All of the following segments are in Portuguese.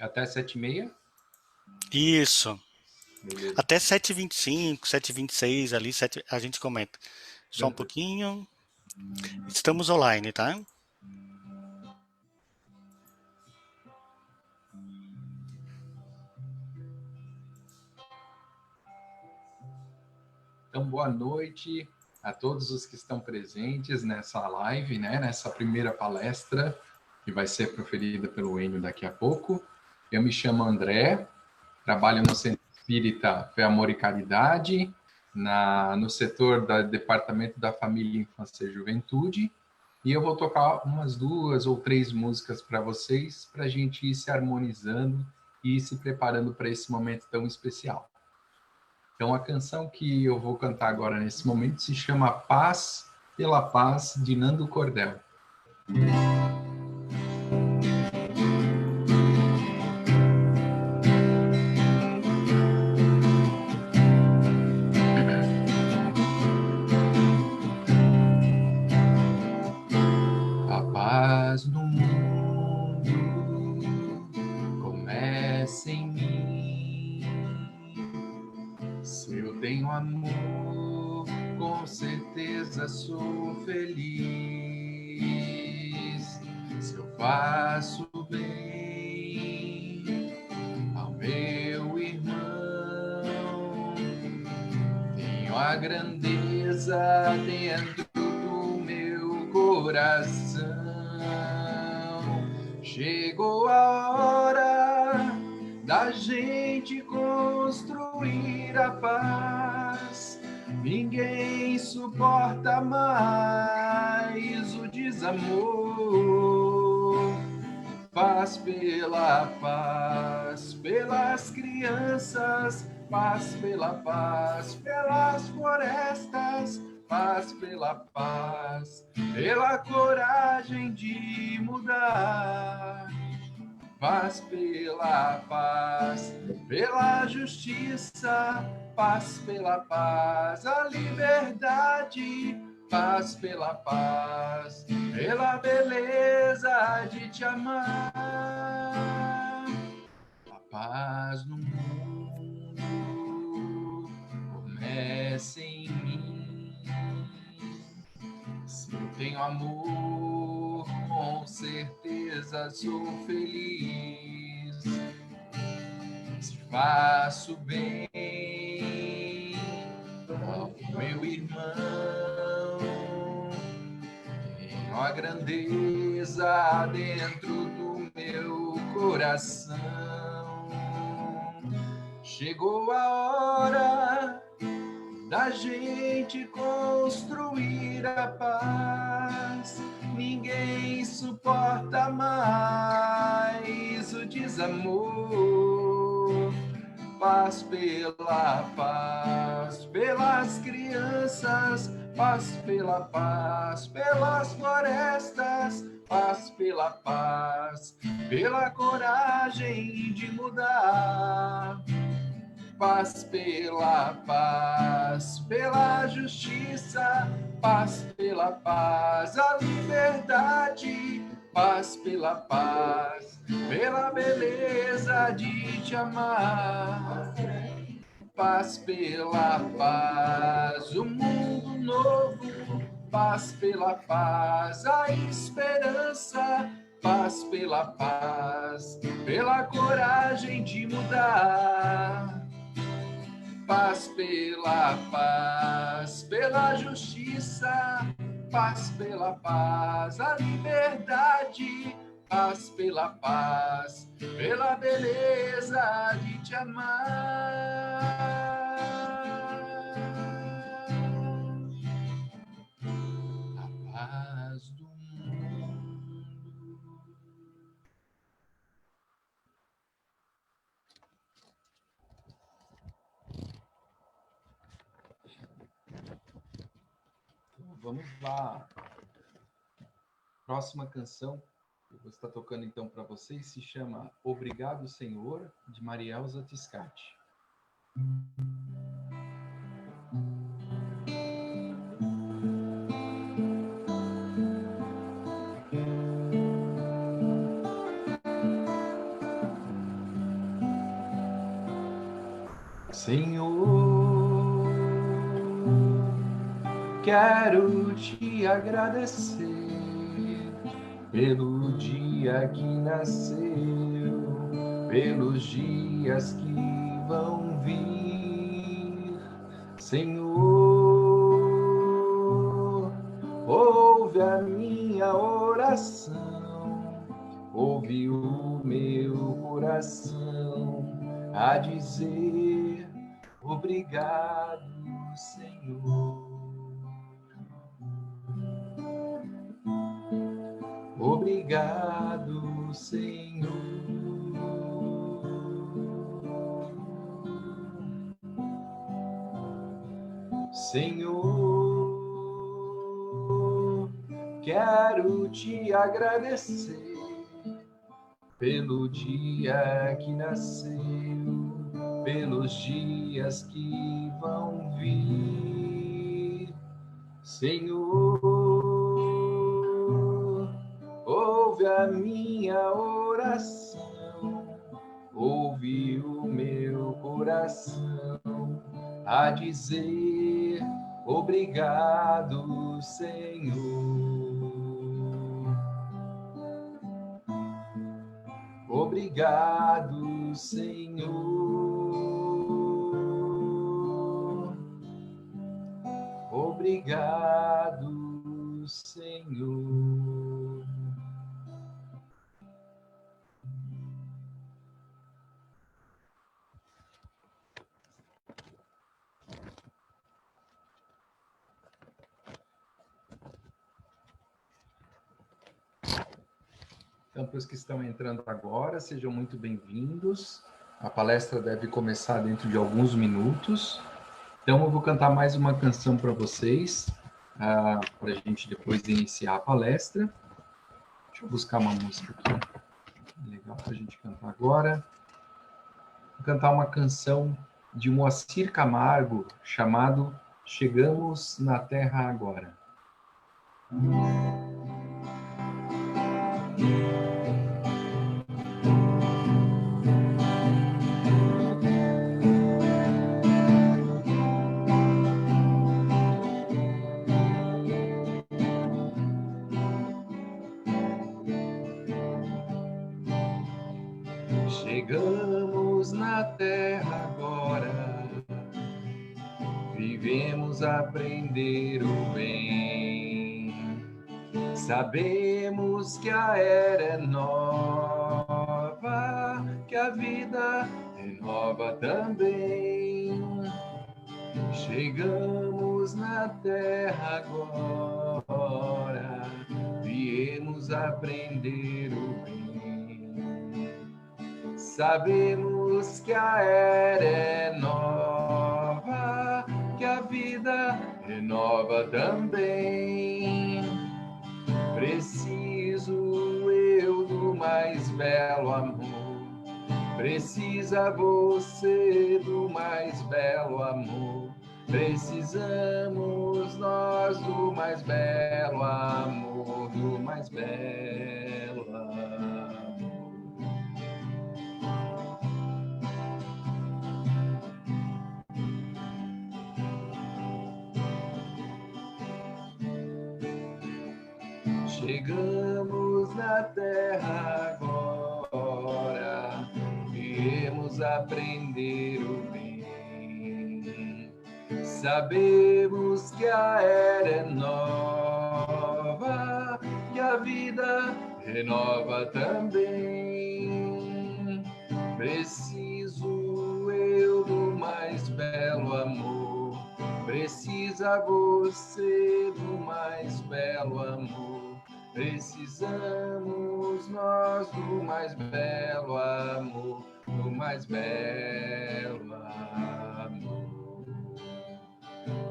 É até 7h30? Isso. Beleza. Até 7h25, 7h26 ali, a gente comenta. Só um Tranquilo. pouquinho. Estamos online, tá? Então, boa noite a todos os que estão presentes nessa live, né? Nessa primeira palestra que vai ser proferida pelo Enio daqui a pouco. Eu me chamo André, trabalho no Centro Espírita Fé, Amor e Caridade, no setor do Departamento da Família, Infância e Juventude, e eu vou tocar umas 2 ou 3 músicas para vocês, para a gente ir se harmonizando e ir se preparando para esse momento tão especial. Então, a canção que eu vou cantar agora nesse momento se chama Paz pela Paz, de Nando Cordel. A paz no mundo começa em mim. Se eu tenho amor, com certeza sou feliz. Se eu faço bem ao meu irmão, tenho a grandeza dentro do meu coração. Chegou a hora da gente construir a paz. Ninguém suporta mais o desamor. Paz pela paz, pelas crianças, paz pela paz, pelas florestas, paz pela paz, pela coragem de mudar. Paz pela paz, pela justiça, paz pela paz, a liberdade, paz pela paz, pela beleza de te amar. A paz no mundo começa em mim. Se eu tenho amor, com certeza sou feliz. Se faço bem ao meu irmão, tenho a grandeza dentro do meu coração. Chegou a hora da gente construir a paz. Ninguém suporta mais o desamor. Paz pela paz, pelas crianças, paz pela paz, pelas florestas, paz pela paz, pela coragem de mudar. Paz pela paz, pela justiça, paz pela paz, a liberdade, paz pela paz, pela beleza de te amar. Paz pela paz, o mundo novo, paz pela paz, a esperança, paz pela paz, pela coragem de mudar. Paz pela paz, pela justiça, paz pela paz, a liberdade, paz pela paz, pela beleza de te amar. A paz do mundo. Vamos lá. Próxima canção que eu vou estar tocando então para vocês se chama Obrigado, Senhor, de Marielza Tiscati. Senhor, quero te agradecer pelo dia que nasceu, pelos dias que vão vir. Senhor, ouve a minha oração, ouve o meu coração a dizer obrigado, Senhor. Obrigado, Senhor. Senhor, quero te agradecer pelo dia que nasceu, pelos dias que vão vir. Senhor, ouve a minha oração, ouve o meu coração a dizer obrigado, Senhor. Obrigado, Senhor. Obrigado, Senhor. Então, para os que estão entrando agora, sejam muito bem-vindos. A palestra deve começar dentro de alguns minutos. Então, eu vou cantar mais uma canção para vocês, para a gente depois iniciar a palestra. Deixa eu buscar uma música aqui legal para a gente cantar agora. Vou cantar uma canção de Moacir Camargo, chamado Chegamos na Terra Agora. Chegamos na Terra agora, vivemos aprender o bem. Sabemos que a era é nova, que a vida é nova também. Chegamos na Terra agora, viemos aprender o bem. Sabemos que a era é nova, que a vida é nova também. Preciso eu do mais belo amor, precisa você do mais belo amor. Precisamos nós do mais belo amor, do mais belo amor. Chegamos na Terra agora, viemos aprender o bem. Sabemos que a era é nova, que a vida é nova também. Preciso eu do mais belo amor, precisa você do mais belo amor. Precisamos nós do mais belo amor, do mais belo amor.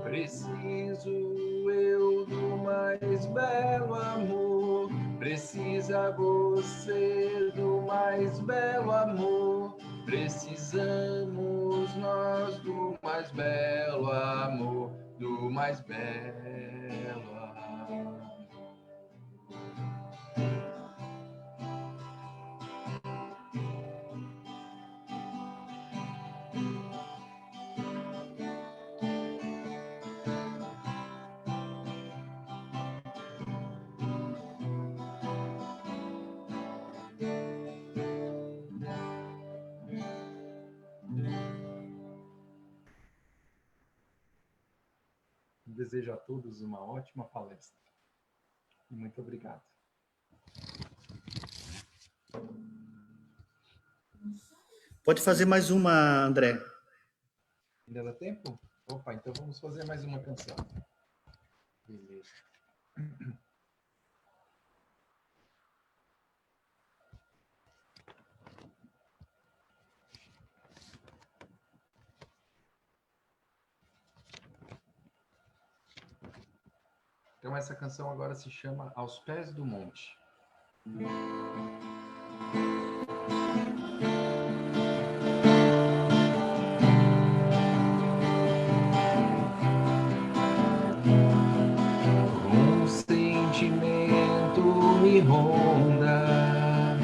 Preciso eu do mais belo amor, precisa você do mais belo amor. Precisamos nós do mais belo amor, do mais belo amor. desejo a todos uma ótima palestra. Muito obrigado. Pode fazer mais uma, André. Ainda dá tempo? Opa, então vamos fazer mais uma canção. Beleza. Então essa canção agora se chama Aos Pés do Monte. Um sentimento me ronda,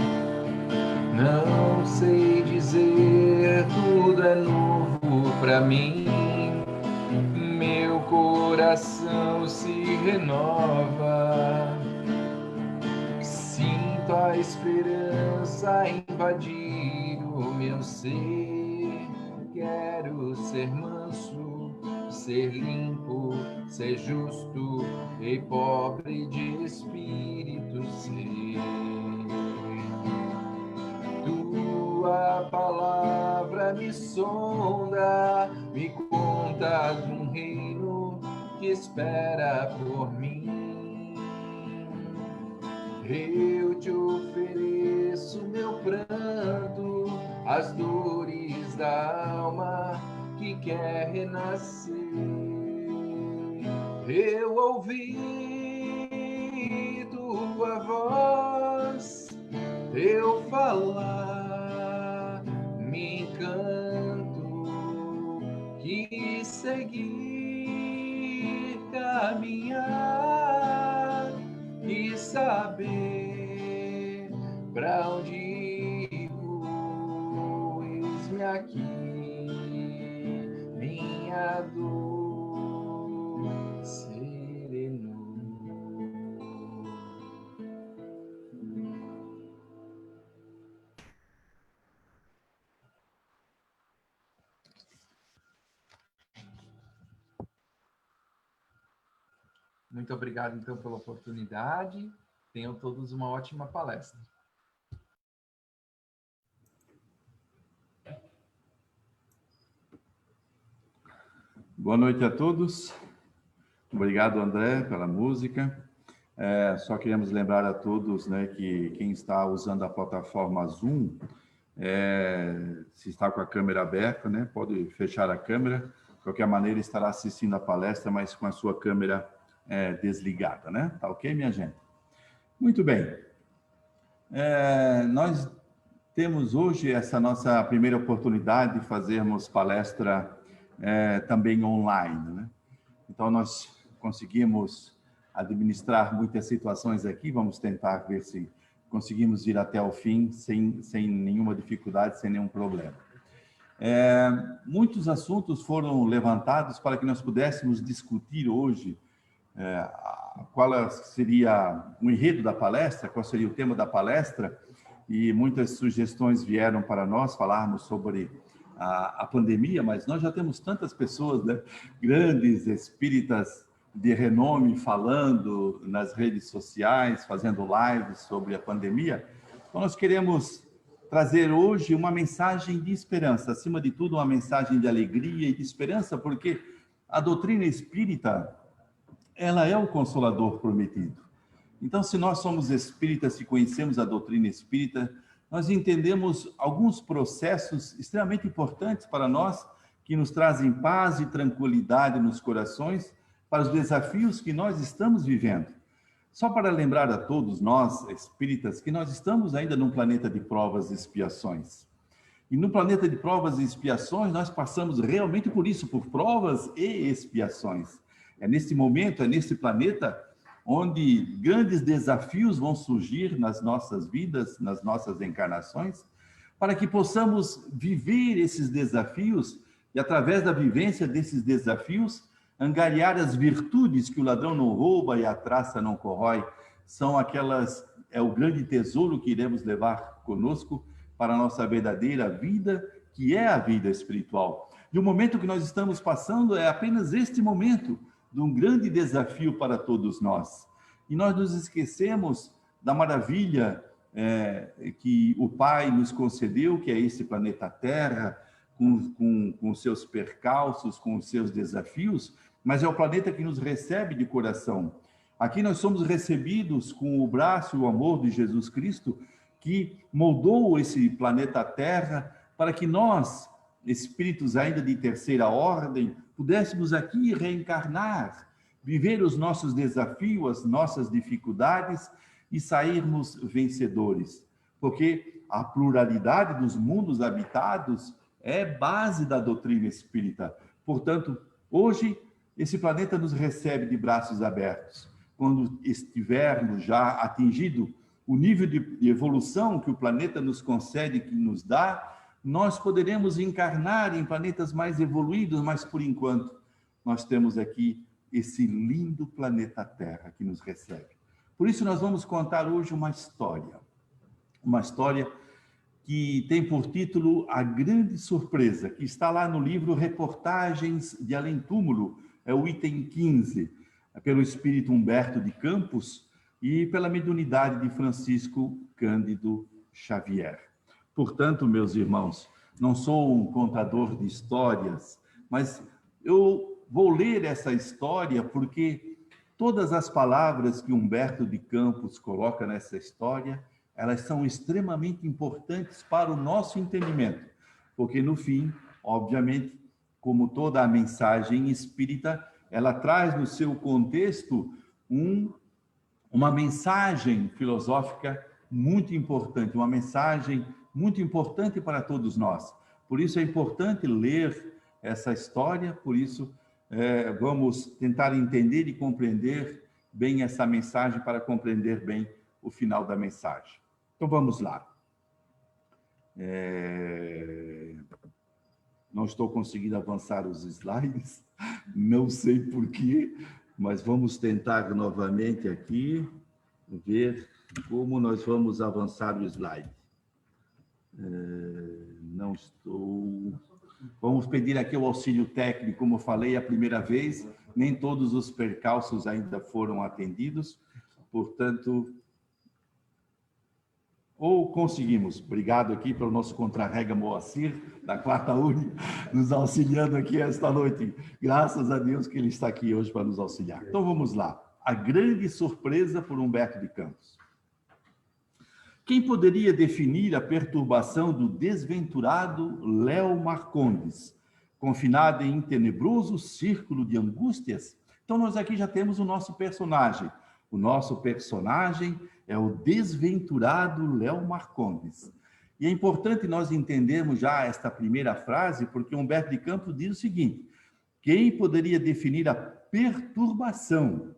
não sei dizer, tudo é novo pra mim. Meu coração se renova, sinto a esperança invadir o meu ser. Quero ser manso, ser limpo, ser justo e pobre de espírito ser. Tua palavra me sonda, me conta de um reino que espera por mim. Eu te ofereço meu pranto, as dores da alma que quer renascer. Eu ouvi tua voz, teu falar me encanto, quis seguir, caminhar e saber pra onde ir. Eis-me aqui, minha dor serenou. Muito obrigado, então, pela oportunidade. Tenham todos uma ótima palestra. Boa noite a todos. Obrigado, André, pela música. Só queremos lembrar a todos, né, que quem está usando a plataforma Zoom, se está com a câmera aberta, né, pode fechar a câmera. De qualquer maneira, estará assistindo a palestra, mas com a sua câmera desligada, né? Tá ok, minha gente? Muito bem. Nós temos hoje essa nossa primeira oportunidade de fazermos palestra também online, né? Então, nós conseguimos administrar muitas situações aqui, vamos tentar ver se conseguimos ir até o fim sem nenhuma dificuldade, sem nenhum problema. Muitos assuntos foram levantados para que nós pudéssemos discutir hoje qual seria o enredo da palestra, qual seria o tema da palestra, e muitas sugestões vieram para nós falarmos sobre a pandemia, mas nós já temos tantas pessoas, né, grandes espíritas de renome falando nas redes sociais, fazendo lives sobre a pandemia. Então nós queremos trazer hoje uma mensagem de esperança, acima de tudo uma mensagem de alegria e de esperança, porque a doutrina espírita, ela é o consolador prometido. Então, se nós somos espíritas, se conhecemos a doutrina espírita, nós entendemos alguns processos extremamente importantes para nós, que nos trazem paz e tranquilidade nos corações para os desafios que nós estamos vivendo. Só para lembrar a todos nós, espíritas, que nós estamos ainda num planeta de provas e expiações. E no planeta de provas e expiações, nós passamos realmente por isso, por provas e expiações. É nesse momento, é nesse planeta, onde grandes desafios vão surgir nas nossas vidas, nas nossas encarnações, para que possamos viver esses desafios e, através da vivência desses desafios, angariar as virtudes que o ladrão não rouba e a traça não corrói. São aquelas, é o grande tesouro que iremos levar conosco para a nossa verdadeira vida, que é a vida espiritual. E o momento que nós estamos passando é apenas este momento de um grande desafio para todos nós. E nós nos esquecemos da maravilha que o Pai nos concedeu, que é esse planeta Terra, com seus percalços, com os seus desafios, mas é o planeta que nos recebe de coração. Aqui nós somos recebidos com o braço e o amor de Jesus Cristo, que moldou esse planeta Terra para que nós, espíritos ainda de terceira ordem, pudéssemos aqui reencarnar, viver os nossos desafios, as nossas dificuldades e sairmos vencedores. Porque a pluralidade dos mundos habitados é base da doutrina espírita. Portanto, hoje, esse planeta nos recebe de braços abertos. Quando estivermos já atingido o nível de evolução que o planeta nos concede, que nos dá, nós poderemos encarnar em planetas mais evoluídos, mas por enquanto nós temos aqui esse lindo planeta Terra que nos recebe. Por isso nós vamos contar hoje uma história que tem por título A Grande Surpresa, que está lá no livro Reportagens de Além Túmulo, é o item 15, pelo espírito Humberto de Campos e pela mediunidade de Francisco Cândido Xavier. Portanto, meus irmãos, não sou um contador de histórias, mas eu vou ler essa história porque todas as palavras que Humberto de Campos coloca nessa história, elas são extremamente importantes para o nosso entendimento, porque no fim, obviamente, como toda a mensagem espírita, ela traz no seu contexto uma mensagem filosófica muito importante, uma mensagem muito importante para todos nós. Por isso é importante ler essa história, por isso vamos tentar entender e compreender bem essa mensagem para compreender bem o final da mensagem. Então vamos lá. Não estou conseguindo avançar os slides, não sei porquê, mas vamos tentar novamente aqui, ver como nós vamos avançar o slide. Não estou... Vamos pedir aqui o auxílio técnico, como eu falei a primeira vez, nem todos os percalços ainda foram atendidos, portanto... Ou conseguimos. Obrigado aqui pelo nosso contra-rega Moacir, da Quarta Uni, nos auxiliando aqui esta noite. Graças a Deus que ele está aqui hoje para nos auxiliar. Então vamos lá. A Grande Surpresa por Humberto de Campos. Quem poderia definir a perturbação do desventurado Léo Marcondes, confinado em tenebroso círculo de angústias? Então nós aqui já temos o nosso personagem. O nosso personagem é o desventurado Léo Marcondes. E é importante nós entendermos já esta primeira frase, porque Humberto de Campos diz o seguinte: quem poderia definir a perturbação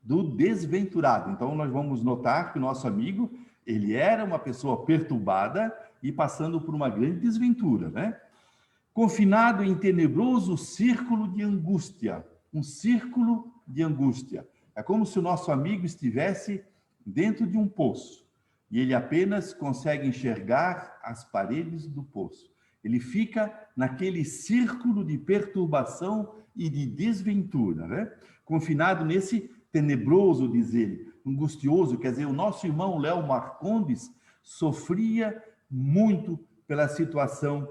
do desventurado? Então, nós vamos notar que o nosso amigo, ele era uma pessoa perturbada e passando por uma grande desventura, né? Confinado em tenebroso círculo de angústia. Um círculo de angústia. É como se o nosso amigo estivesse dentro de um poço e ele apenas consegue enxergar as paredes do poço. Ele fica naquele círculo de perturbação e de desventura, né? Confinado nesse tenebroso, diz ele, angustioso. Quer dizer, o nosso irmão Léo Marcondes sofria muito pela situação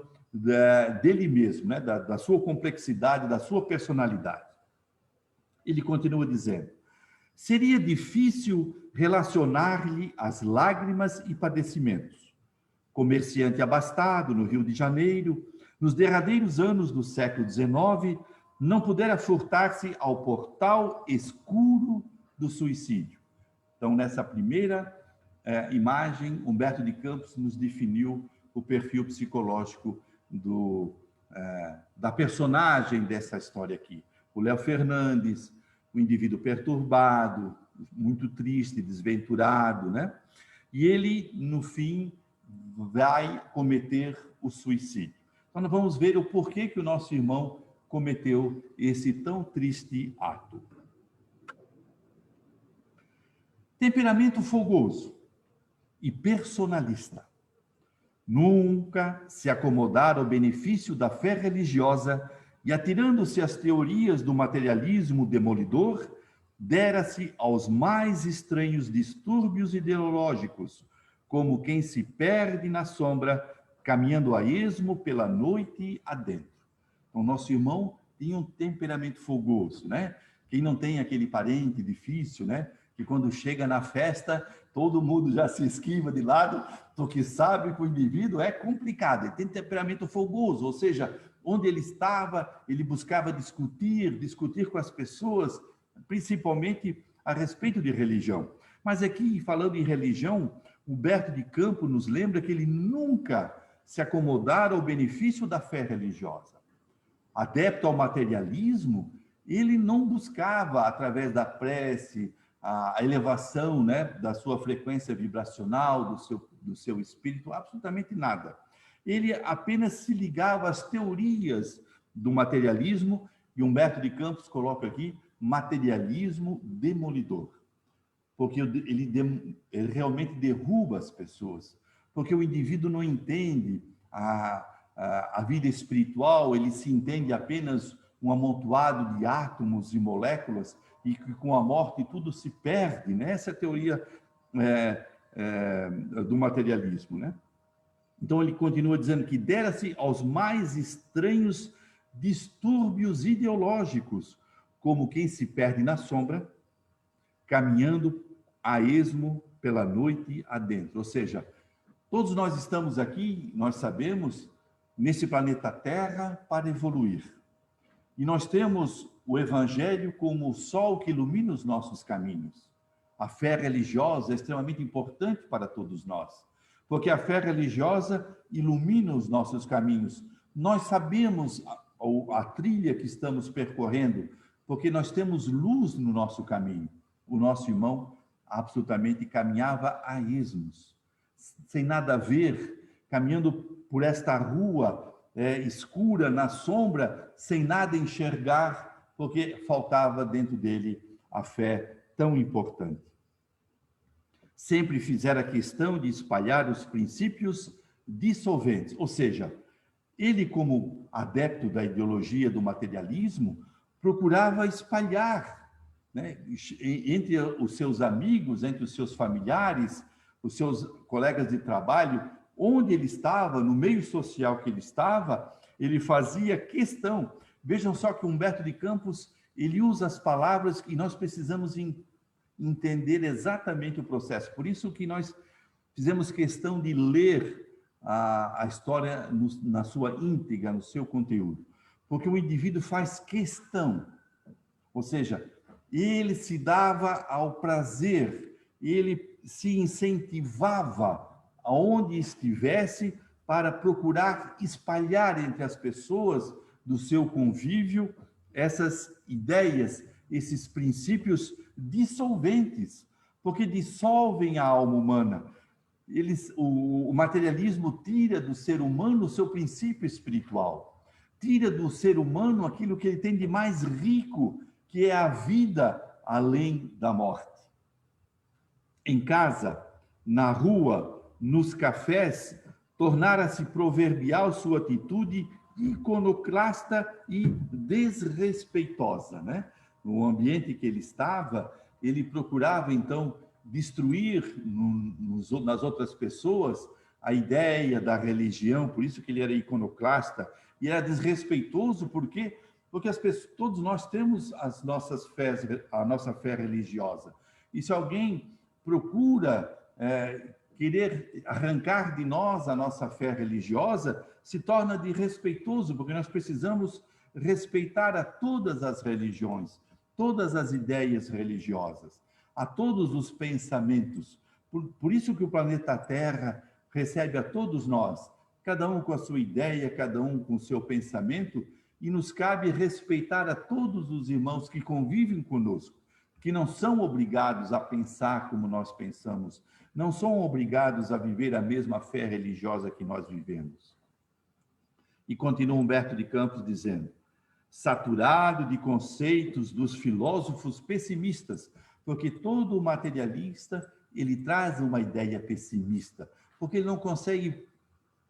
dele mesmo, né? Da sua complexidade, da sua personalidade. Ele continua dizendo: seria difícil relacionar-lhe as lágrimas e padecimentos. Comerciante abastado no Rio de Janeiro, nos derradeiros anos do século XIX, não pudera furtar-se ao portal escuro do suicídio. Então, nessa primeira imagem, Humberto de Campos nos definiu o perfil psicológico da personagem dessa história aqui. O Léo Fernandes, um indivíduo perturbado, muito triste, desventurado, né? E ele, no fim, vai cometer o suicídio. Então, nós vamos ver o porquê que o nosso irmão cometeu esse tão triste ato. Temperamento fogoso e personalista. Nunca se acomodar ao benefício da fé religiosa e atirando-se às teorias do materialismo demolidor, dera-se aos mais estranhos distúrbios ideológicos, como quem se perde na sombra, caminhando a esmo pela noite adentro. Então, nosso irmão tinha um temperamento fogoso, né? Quem não tem aquele parente difícil, né? Que quando chega na festa, todo mundo já se esquiva de lado, porque sabe que o indivíduo é complicado, ele tem temperamento fogoso, ou seja, onde ele estava, ele buscava discutir com as pessoas, principalmente a respeito de religião. Mas aqui, falando em religião, Humberto de Campos nos lembra que ele nunca se acomodara ao benefício da fé religiosa. Adepto ao materialismo, ele não buscava, através da prece, a elevação, né, da sua frequência vibracional, do seu espírito, absolutamente nada. Ele apenas se ligava às teorias do materialismo, e Humberto de Campos coloca aqui, materialismo demolidor. Porque ele realmente derruba as pessoas, porque o indivíduo não entende a vida espiritual, ele se entende apenas um amontoado de átomos e moléculas, e que com a morte tudo se perde, né? Essa é a teoria do materialismo, né? Então ele continua dizendo que dera-se aos mais estranhos distúrbios ideológicos, como quem se perde na sombra, caminhando a esmo pela noite adentro. Ou seja, todos nós estamos aqui, nós sabemos, nesse planeta Terra para evoluir. E nós temos o Evangelho como o sol que ilumina os nossos caminhos. A fé religiosa é extremamente importante para todos nós, porque a fé religiosa ilumina os nossos caminhos. Nós sabemos a trilha que estamos percorrendo, porque nós temos luz no nosso caminho. O nosso irmão absolutamente caminhava a esmos, sem nada a ver, caminhando por esta rua escura, na sombra, sem nada enxergar, porque faltava dentro dele a fé tão importante. Sempre fizera questão de espalhar os princípios dissolventes, ou seja, ele, como adepto da ideologia do materialismo, procurava espalhar, né, entre os seus amigos, entre os seus familiares, os seus colegas de trabalho, onde ele estava, no meio social que ele estava, ele fazia questão. Vejam só que Humberto de Campos, ele usa as palavras que nós precisamos entender exatamente o processo. Por isso que nós fizemos questão de ler a história na sua íntegra, no seu conteúdo. Porque o indivíduo faz questão, ou seja, ele se dava ao prazer, ele se incentivava aonde estivesse para procurar espalhar entre as pessoas do seu convívio essas ideias, esses princípios dissolventes, porque dissolvem a alma humana. O materialismo tira do ser humano o seu princípio espiritual, tira do ser humano aquilo que ele tem de mais rico, que é a vida além da morte. Em casa, na rua, nos cafés, tornara-se proverbial sua atitude iconoclasta e desrespeitosa, né? No ambiente que ele estava, ele procurava, então, destruir nas outras pessoas a ideia da religião, por isso que ele era iconoclasta, e era desrespeitoso, porque todos nós temos a nossa fé religiosa. E se alguém procura querer arrancar de nós a nossa fé religiosa, se torna desrespeitoso, porque nós precisamos respeitar a todas as religiões, todas as ideias religiosas, a todos os pensamentos. Por isso que o planeta Terra recebe a todos nós, cada um com a sua ideia, cada um com o seu pensamento, e nos cabe respeitar a todos os irmãos que convivem conosco, que não são obrigados a pensar como nós pensamos, não são obrigados a viver a mesma fé religiosa que nós vivemos. E continua Humberto de Campos dizendo, saturado de conceitos dos filósofos pessimistas, porque todo materialista, ele traz uma ideia pessimista, porque ele não consegue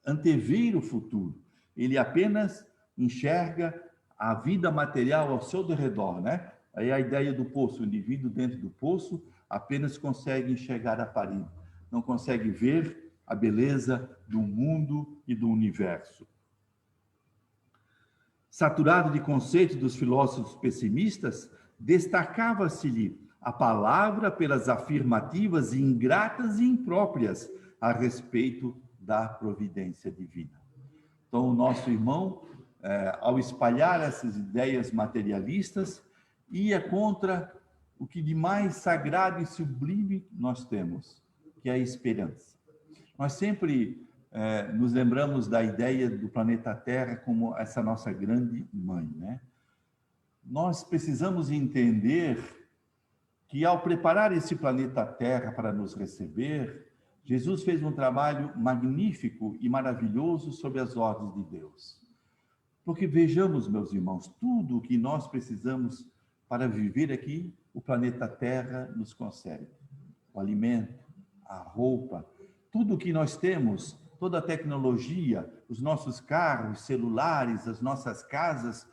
antever o futuro, ele apenas enxerga a vida material ao seu redor, né? Aí a ideia do poço, o indivíduo dentro do poço apenas consegue enxergar a parede, não consegue ver a beleza do mundo e do universo. Saturado de conceitos dos filósofos pessimistas, destacava-se-lhe a palavra pelas afirmativas ingratas e impróprias a respeito da providência divina. Então, o nosso irmão, ao espalhar essas ideias materialistas, ia contra o que de mais sagrado e sublime nós temos, que é a esperança. Nós sempre nos lembramos da ideia do planeta Terra como essa nossa grande mãe, né? Nós precisamos entender que, ao preparar esse planeta Terra para nos receber, Jesus fez um trabalho magnífico e maravilhoso sob as ordens de Deus. Porque vejamos, meus irmãos, tudo o que nós precisamos para viver aqui, o planeta Terra nos concede. O alimento, a roupa, tudo o que nós temos, toda a tecnologia, os nossos carros, celulares, as nossas casas,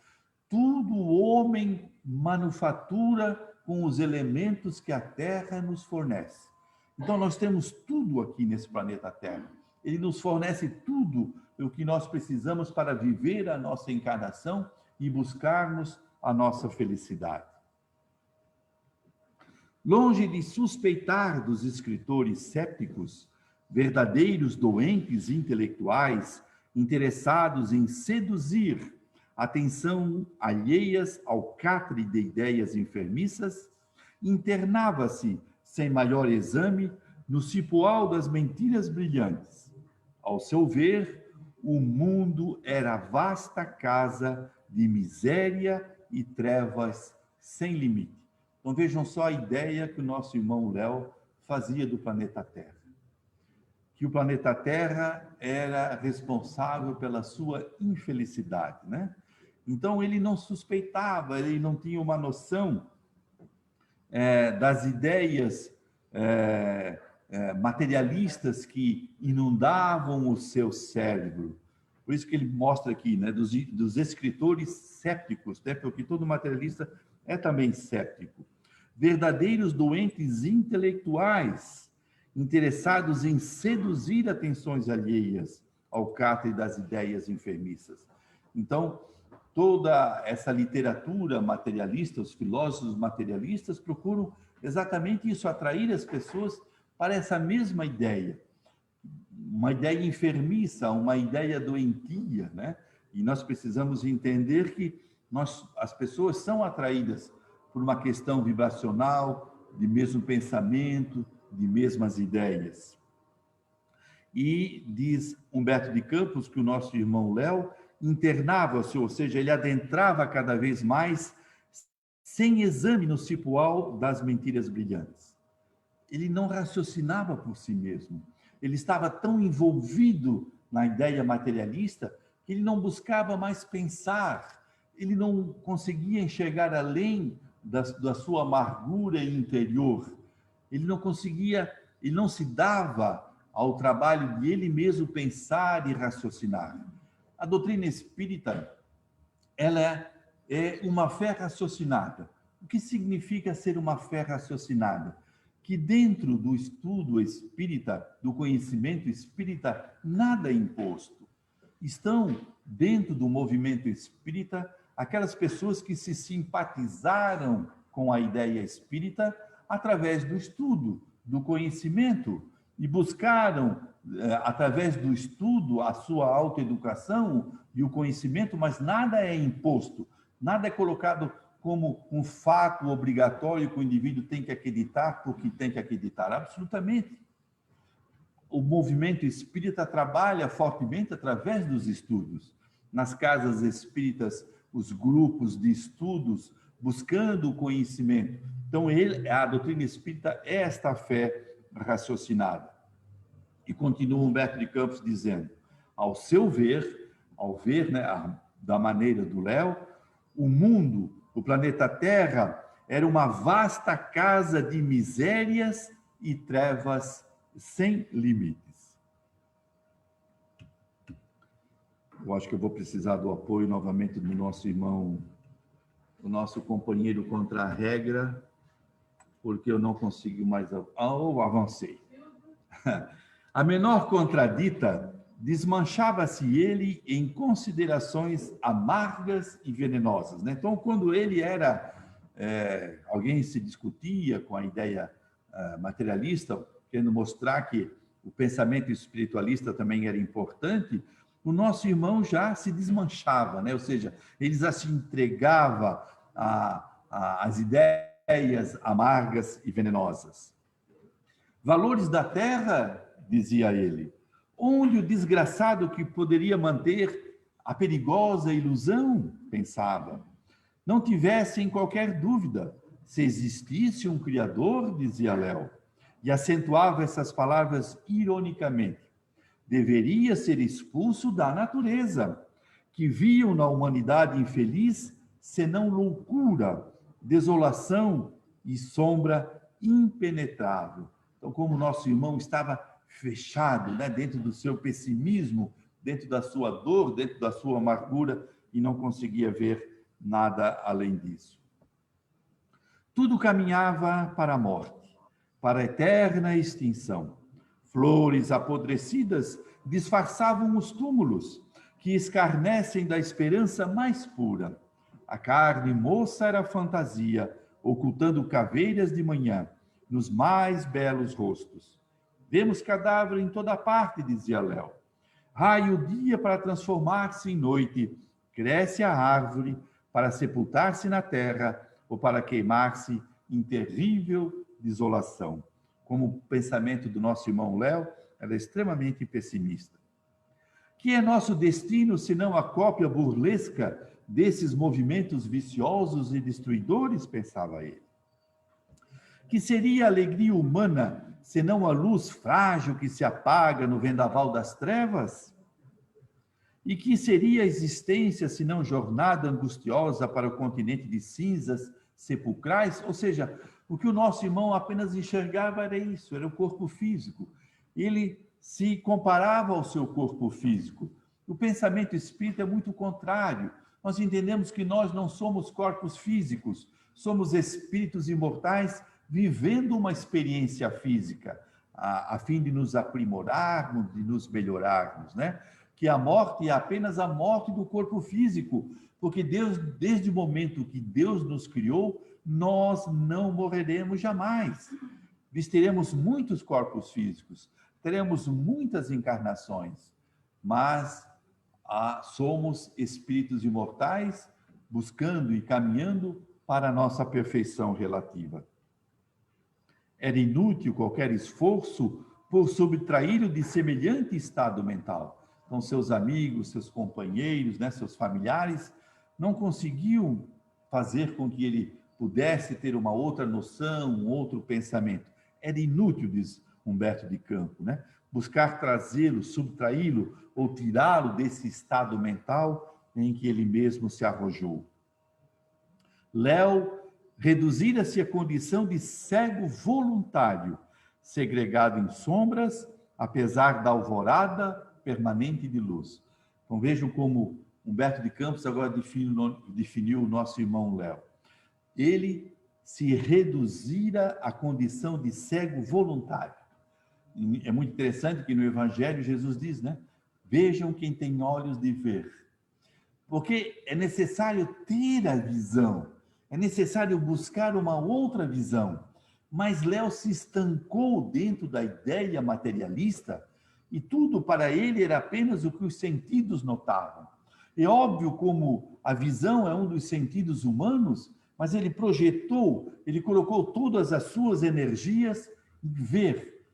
tudo o homem manufatura com os elementos que a Terra nos fornece. Então, nós temos tudo aqui nesse planeta Terra. Ele nos fornece tudo o que nós precisamos para viver a nossa encarnação e buscarmos a nossa felicidade. Longe de suspeitar dos escritores sépticos, verdadeiros doentes intelectuais, interessados em seduzir atenção alheias ao catre de ideias enfermiças, internava-se, sem maior exame, no cipoal das mentiras brilhantes. Ao seu ver, o mundo era vasta casa de miséria e trevas sem limite. Então vejam só a ideia que o nosso irmão Léo fazia do planeta Terra. Que o planeta Terra era responsável pela sua infelicidade, né? Então ele não suspeitava, ele não tinha uma noção das ideias materialistas que inundavam o seu cérebro. Por isso que ele mostra aqui, né, dos escritores sépticos, né, porque todo materialista é também séptico. Verdadeiros doentes intelectuais, interessados em seduzir atenções alheias ao catre das ideias enfermiças. Então, toda essa literatura materialista, os filósofos materialistas procuram exatamente isso, atrair as pessoas para essa mesma ideia. Uma ideia enfermiça, uma ideia doentia, né? E nós precisamos entender que as pessoas são atraídas por uma questão vibracional, de mesmo pensamento, de mesmas ideias. E diz Humberto de Campos que o nosso irmão Léo internava-se, ou seja, ele adentrava cada vez mais sem exame no cipoal das mentiras brilhantes. Ele não raciocinava por si mesmo. Ele estava tão envolvido na ideia materialista que ele não buscava mais pensar, ele não conseguia enxergar além da sua amargura interior. Ele não se dava ao trabalho de ele mesmo pensar e raciocinar. A doutrina espírita, ela é uma fé raciocinada. O que significa ser uma fé raciocinada? Que dentro do estudo espírita, do conhecimento espírita, nada é imposto. Estão dentro do movimento espírita aquelas pessoas que se simpatizaram com a ideia espírita através do estudo, do conhecimento, e buscaram, através do estudo, a sua autoeducação e o conhecimento, mas nada é imposto, nada é colocado como um fato obrigatório que o indivíduo tem que acreditar porque tem que acreditar, absolutamente. O movimento espírita trabalha fortemente através dos estudos. Nas casas espíritas, os grupos de estudos buscando o conhecimento. Então, a doutrina espírita é esta fé raciocinada. E continua Humberto de Campos dizendo, ao ver, né, da maneira do Léo, o mundo, o planeta Terra, era uma vasta casa de misérias e trevas sem limites. Eu acho que eu vou precisar do apoio novamente do nosso irmão, o nosso companheiro contra a regra, porque eu não consigo mais... avancei. A menor contradita, desmanchava-se ele em considerações amargas e venenosas, né? Então, quando ele era... alguém se discutia com a ideia materialista, querendo mostrar que o pensamento espiritualista também era importante, o nosso irmão já se desmanchava, né? Ou seja, ele já se entregava às ideias amargas e venenosas. Valores da terra, dizia ele, onde o desgraçado que poderia manter a perigosa ilusão, pensava, não tivessem qualquer dúvida, se existisse um Criador, dizia Léo, e acentuava essas palavras ironicamente, deveria ser expulso da natureza, que viam na humanidade infeliz senão loucura, desolação e sombra impenetrável. Então, como nosso irmão estava fechado, né, dentro do seu pessimismo, dentro da sua dor, dentro da sua amargura, e não conseguia ver nada além disso. Tudo caminhava para a morte, para a eterna extinção. Flores apodrecidas disfarçavam os túmulos, que escarnecem da esperança mais pura. A carne moça era fantasia, ocultando caveiras de manhã, nos mais belos rostos. Vemos cadáver em toda parte, dizia Léo. Raia o dia para transformar-se em noite, cresce a árvore para sepultar-se na terra ou para queimar-se em terrível desolação. Como o pensamento do nosso irmão Léo era extremamente pessimista. Que é nosso destino, senão a cópia burlesca desses movimentos viciosos e destruidores, pensava ele. Que seria a alegria humana, senão a luz frágil que se apaga no vendaval das trevas? E que seria a existência, senão jornada angustiosa para o continente de cinzas sepulcrais? Ou seja, o que o nosso irmão apenas enxergava era isso, era o corpo físico. Ele se comparava ao seu corpo físico. O pensamento espírita é muito contrário. Nós entendemos que nós não somos corpos físicos, somos espíritos imortais vivendo uma experiência física, a fim de nos aprimorarmos, de nos melhorarmos, né? Que a morte é apenas a morte do corpo físico, porque Deus, desde o momento que Deus nos criou, nós não morreremos jamais. Vestiremos muitos corpos físicos, teremos muitas encarnações, mas somos espíritos imortais buscando e caminhando para a nossa perfeição relativa. Era inútil qualquer esforço por subtraí-lo de semelhante estado mental. Então, seus amigos, seus companheiros, né, seus familiares, não conseguiam fazer com que ele pudesse ter uma outra noção, um outro pensamento. Era inútil, diz Humberto de Campos, né? Buscar trazê-lo, subtraí-lo ou tirá-lo desse estado mental em que ele mesmo se arrojou. Léo reduzira-se à condição de cego voluntário, segregado em sombras, apesar da alvorada permanente de luz. Então vejam como Humberto de Campos agora definiu o nosso irmão Léo. Ele se reduzira à condição de cego voluntário. É muito interessante que no Evangelho Jesus diz, né? Vejam quem tem olhos de ver. Porque é necessário ter a visão, é necessário buscar uma outra visão. Mas Léo se estancou dentro da ideia materialista e tudo para ele era apenas o que os sentidos notavam. É óbvio como a visão é um dos sentidos humanos, mas ele projetou, ele colocou todas as suas energias em ver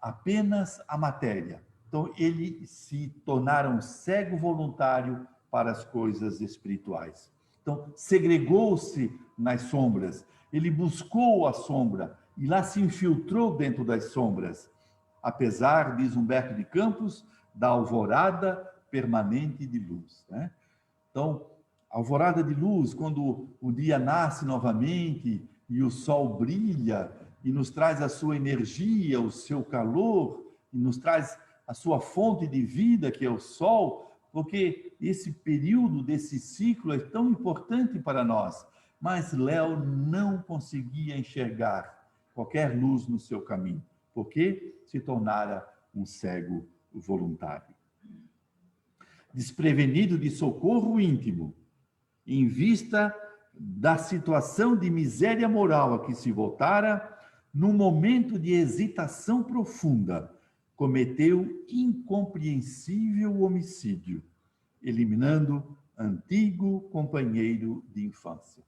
apenas a matéria. Então, ele se tornara um cego voluntário para as coisas espirituais. Então, segregou-se nas sombras, ele buscou a sombra e lá se infiltrou dentro das sombras, apesar, diz Humberto de Campos, da alvorada permanente de luz, né? Então, alvorada de luz, quando o dia nasce novamente e o sol brilha e nos traz a sua energia, o seu calor, e nos traz a sua fonte de vida, que é o sol, porque esse período desse ciclo é tão importante para nós. Mas Léo não conseguia enxergar qualquer luz no seu caminho, porque se tornara um cego voluntário. Desprevenido de socorro íntimo, em vista da situação de miséria moral a que se voltara, num momento de hesitação profunda, cometeu incompreensível homicídio, eliminando antigo companheiro de infância.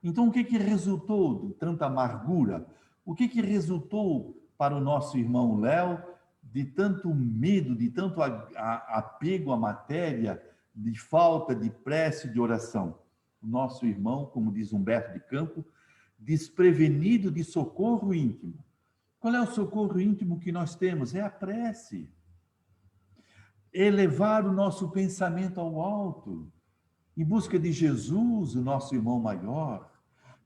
Então, o que resultou de tanta amargura? O que resultou para o nosso irmão Léo de tanto medo, de tanto apego à matéria, de falta de prece, de oração? O nosso irmão, como diz Humberto de Campos, desprevenido de socorro íntimo. Qual é o socorro íntimo que nós temos? É a prece. Elevar o nosso pensamento ao alto, em busca de Jesus, o nosso irmão maior.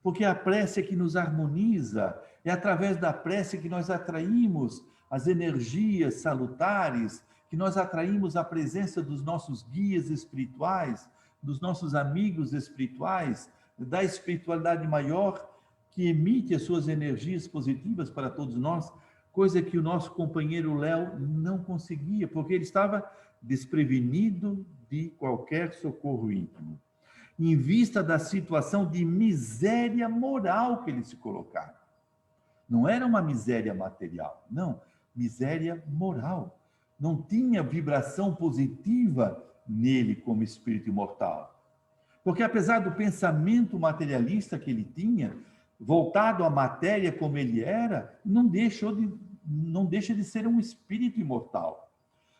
Porque a prece é que nos harmoniza, é através da prece que nós atraímos as energias salutares, que nós atraímos a presença dos nossos guias espirituais, dos nossos amigos espirituais, da espiritualidade maior, que emite as suas energias positivas para todos nós, coisa que o nosso companheiro Léo não conseguia, porque ele estava desprevenido de qualquer socorro íntimo, em vista da situação de miséria moral que ele se colocava. Não era uma miséria material, não, miséria moral. Não tinha vibração positiva nele como espírito imortal. Porque apesar do pensamento materialista que ele tinha, voltado à matéria como ele era, não deixa de ser um espírito imortal.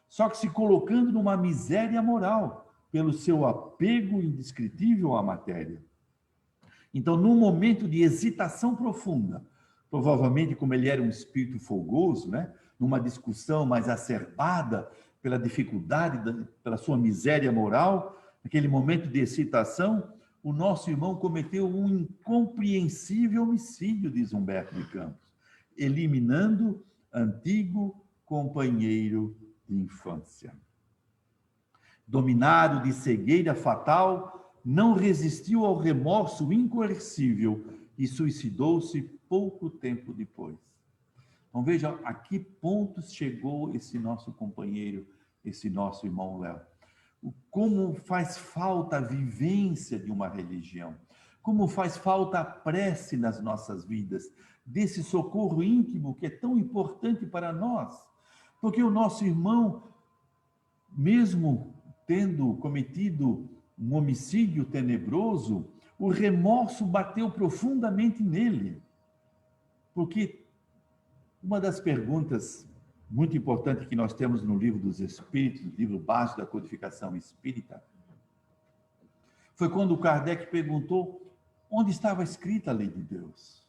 Só que se colocando numa miséria moral, pelo seu apego indescritível à matéria. Então, num momento de hesitação profunda, provavelmente como ele era um espírito folgoso, né? Numa discussão mais acerbada pela dificuldade, pela sua miséria moral, naquele momento de excitação, o nosso irmão cometeu um incompreensível homicídio, diz Humberto de Campos, eliminando antigo companheiro de infância. Dominado de cegueira fatal, não resistiu ao remorso incoercível e suicidou-se pouco tempo depois. Então veja a que pontos chegou esse nosso companheiro, esse nosso irmão Léo. Como faz falta a vivência de uma religião, como faz falta a prece nas nossas vidas, desse socorro íntimo que é tão importante para nós. Porque o nosso irmão, mesmo tendo cometido um homicídio tenebroso, o remorso bateu profundamente nele. Porque uma das perguntas muito importantes que nós temos no Livro dos Espíritos, no livro básico da codificação espírita, foi quando Kardec perguntou onde estava escrita a lei de Deus.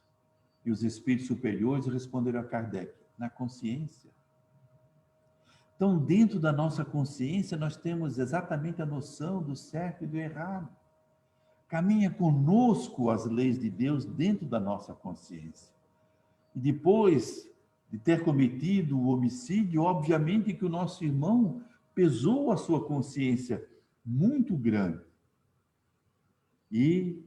E os espíritos superiores responderam a Kardec: na consciência. Então, dentro da nossa consciência, nós temos exatamente a noção do certo e do errado. Caminha conosco as leis de Deus dentro da nossa consciência. E depois de ter cometido o homicídio, obviamente que o nosso irmão pesou a sua consciência muito grande. E,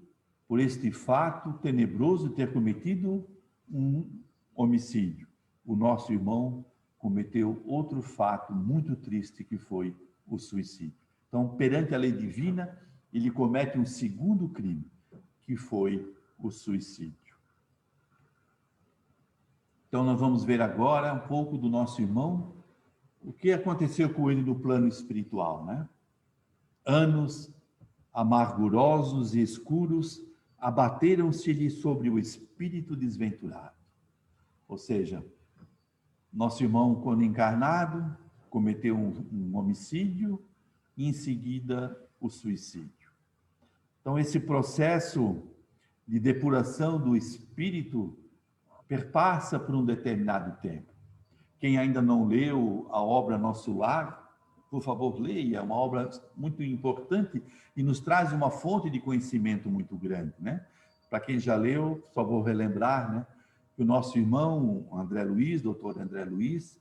por este fato tenebroso de ter cometido um homicídio, o nosso irmão cometeu outro fato muito triste, que foi o suicídio. Então, perante a lei divina, ele comete um segundo crime, que foi o suicídio. Então, nós vamos ver agora um pouco do nosso irmão, o que aconteceu com ele no plano espiritual, né? Anos amargurosos e escuros abateram-se-lhe sobre o espírito desventurado. Ou seja, nosso irmão, quando encarnado, cometeu um homicídio e, em seguida, o suicídio. Então, esse processo de depuração do espírito perpassa por um determinado tempo. Quem ainda não leu a obra Nosso Lar, por favor, leia. É uma obra muito importante e nos traz uma fonte de conhecimento muito grande, né? Para quem já leu, só vou relembrar, né? Que o nosso irmão André Luiz, doutor André Luiz,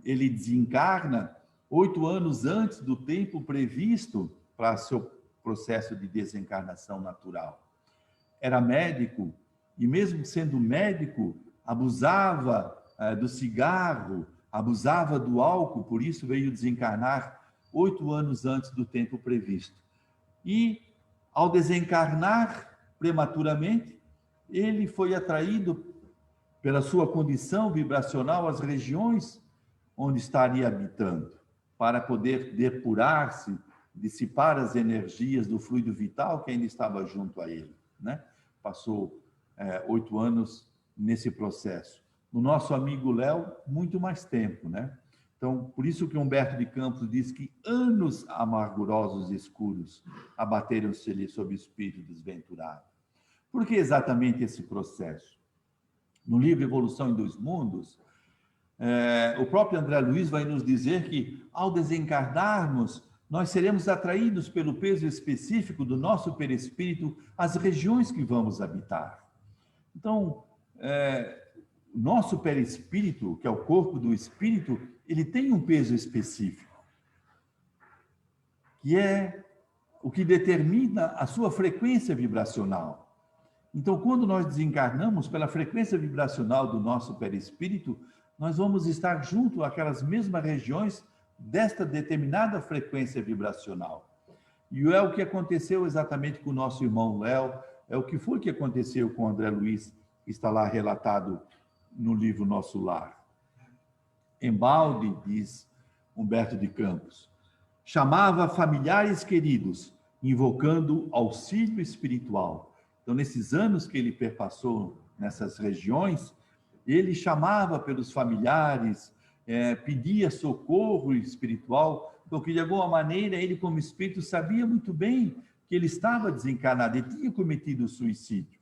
ele desencarna 8 anos antes do tempo previsto para seu processo de desencarnação natural. Era médico e, mesmo sendo médico, abusava do cigarro, abusava do álcool, por isso veio desencarnar 8 anos antes do tempo previsto. E, ao desencarnar prematuramente, ele foi atraído pela sua condição vibracional às regiões onde estaria habitando, para poder depurar-se, dissipar as energias do fluido vital que ainda estava junto a ele, né? Passou 8 anos nesse processo. No nosso amigo Léo, muito mais tempo, né? Então, por isso que Humberto de Campos diz que anos amargurosos e escuros abateram-se-lhe sobre o espírito desventurado. Por que exatamente esse processo? No livro Evolução em Dois Mundos, o próprio André Luiz vai nos dizer que, ao desencarnarmos, nós seremos atraídos pelo peso específico do nosso perispírito às regiões que vamos habitar. Então, o nosso perispírito, que é o corpo do espírito, ele tem um peso específico, que é o que determina a sua frequência vibracional. Então, quando nós desencarnamos, pela frequência vibracional do nosso perispírito, nós vamos estar junto àquelas mesmas regiões desta determinada frequência vibracional. E é o que aconteceu exatamente com o nosso irmão Léo, é o que foi que aconteceu com o André Luiz, que está lá relatado no livro Nosso Lar. Embalde, diz Humberto de Campos, chamava familiares queridos, invocando auxílio espiritual. Então, nesses anos que ele perpassou nessas regiões, ele chamava pelos familiares, pedia socorro espiritual, porque de alguma maneira ele, como espírito, sabia muito bem que ele estava desencarnado, ele tinha cometido suicídio.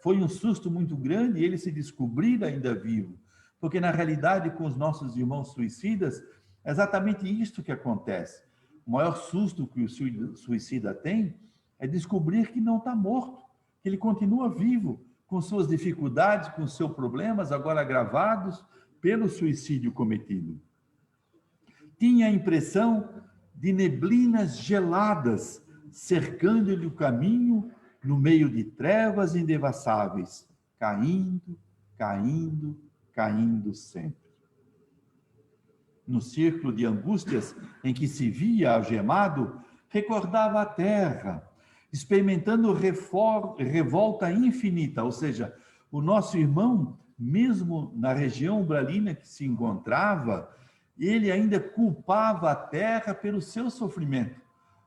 Foi um susto muito grande ele se descobrir ainda vivo, porque na realidade com os nossos irmãos suicidas é exatamente isso que acontece. O maior susto que o suicida tem é descobrir que não está morto, que ele continua vivo, com suas dificuldades, com seus problemas, agora agravados pelo suicídio cometido. Tinha a impressão de neblinas geladas cercando-lhe o caminho no meio de trevas indevassáveis, caindo, caindo, caindo sempre. No círculo de angústias em que se via algemado, recordava a terra, experimentando revolta infinita, ou seja, o nosso irmão, mesmo na região umbralina que se encontrava, ele ainda culpava a terra pelo seu sofrimento.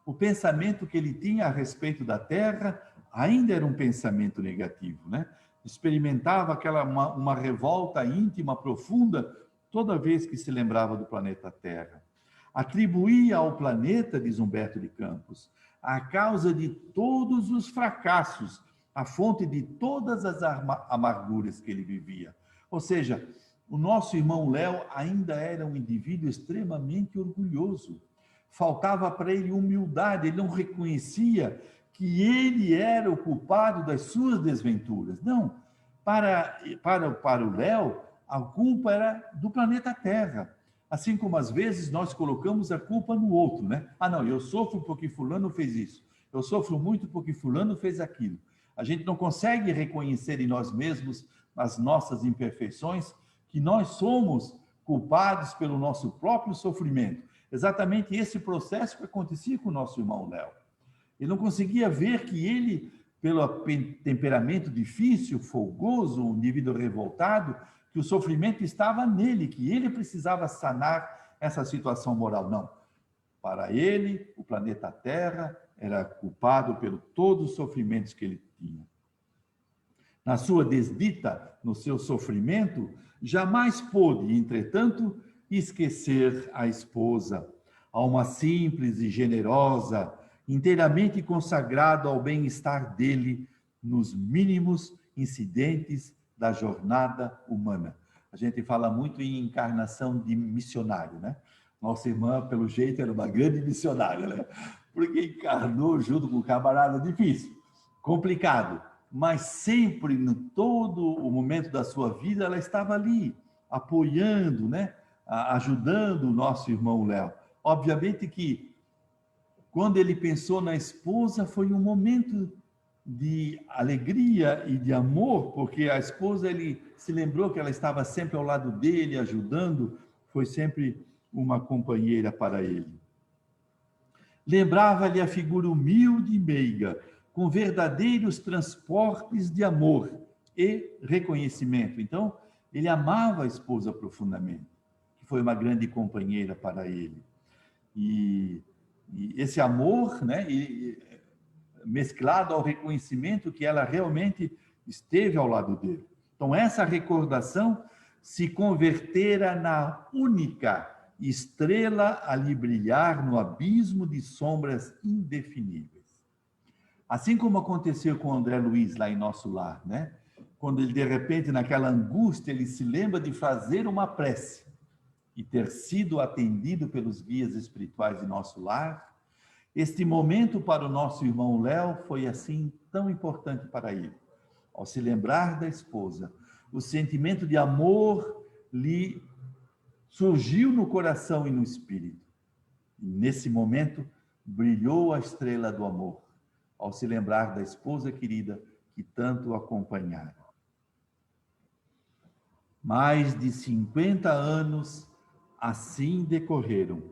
O pensamento que ele tinha a respeito da terra ainda era um pensamento negativo, né? Experimentava uma revolta íntima, profunda, toda vez que se lembrava do planeta Terra. Atribuía ao planeta, diz Humberto de Campos, a causa de todos os fracassos, a fonte de todas as amarguras que ele vivia. Ou seja, o nosso irmão Léo ainda era um indivíduo extremamente orgulhoso. Faltava para ele humildade, ele não reconhecia que ele era o culpado das suas desventuras. Não, para o Léo, a culpa era do planeta Terra. Assim como às vezes nós colocamos a culpa no outro, né? Ah, não, eu sofro porque fulano fez isso. Eu sofro muito porque fulano fez aquilo. A gente não consegue reconhecer em nós mesmos as nossas imperfeições, que nós somos culpados pelo nosso próprio sofrimento. Exatamente esse processo que acontecia com o nosso irmão Léo. Ele não conseguia ver que ele, pelo temperamento difícil, folgoso, um indivíduo revoltado, que o sofrimento estava nele, que ele precisava sanar essa situação moral. Não. Para ele, o planeta Terra era culpado por todos os sofrimentos que ele tinha. Na sua desdita, no seu sofrimento, jamais pôde, entretanto, esquecer a esposa, alma simples e generosa, inteiramente consagrada ao bem-estar dele nos mínimos incidentes da jornada humana. A gente fala muito em encarnação de missionário, né? Nossa irmã, pelo jeito, era uma grande missionária, né? Porque encarnou junto com o camarada difícil, complicado, mas sempre, em todo o momento da sua vida, ela estava ali, apoiando, né? Ajudando o nosso irmão Léo. obviamente que quando ele pensou na esposa, foi um momento de alegria e de amor, porque a esposa, ele se lembrou que ela estava sempre ao lado dele, ajudando, foi sempre uma companheira para ele. Lembrava-lhe a figura humilde e meiga, com verdadeiros transportes de amor e reconhecimento. Então, ele amava a esposa profundamente, que foi uma grande companheira para ele. E esse amor, né, mesclado ao reconhecimento que ela realmente esteve ao lado dele. Então, essa recordação se convertera na única estrela a lhe brilhar no abismo de sombras indefiníveis. Assim como aconteceu com o André Luiz lá em nosso lar, né? Quando ele, de repente, naquela angústia, ele se lembra de fazer uma prece e ter sido atendido pelos guias espirituais de nosso lar. Este momento para o nosso irmão Léo foi assim tão importante para ele. Ao se lembrar da esposa, o sentimento de amor lhe surgiu no coração e no espírito. E nesse momento brilhou a estrela do amor, ao se lembrar da esposa querida que tanto o acompanhara. Mais de 50 anos assim decorreram,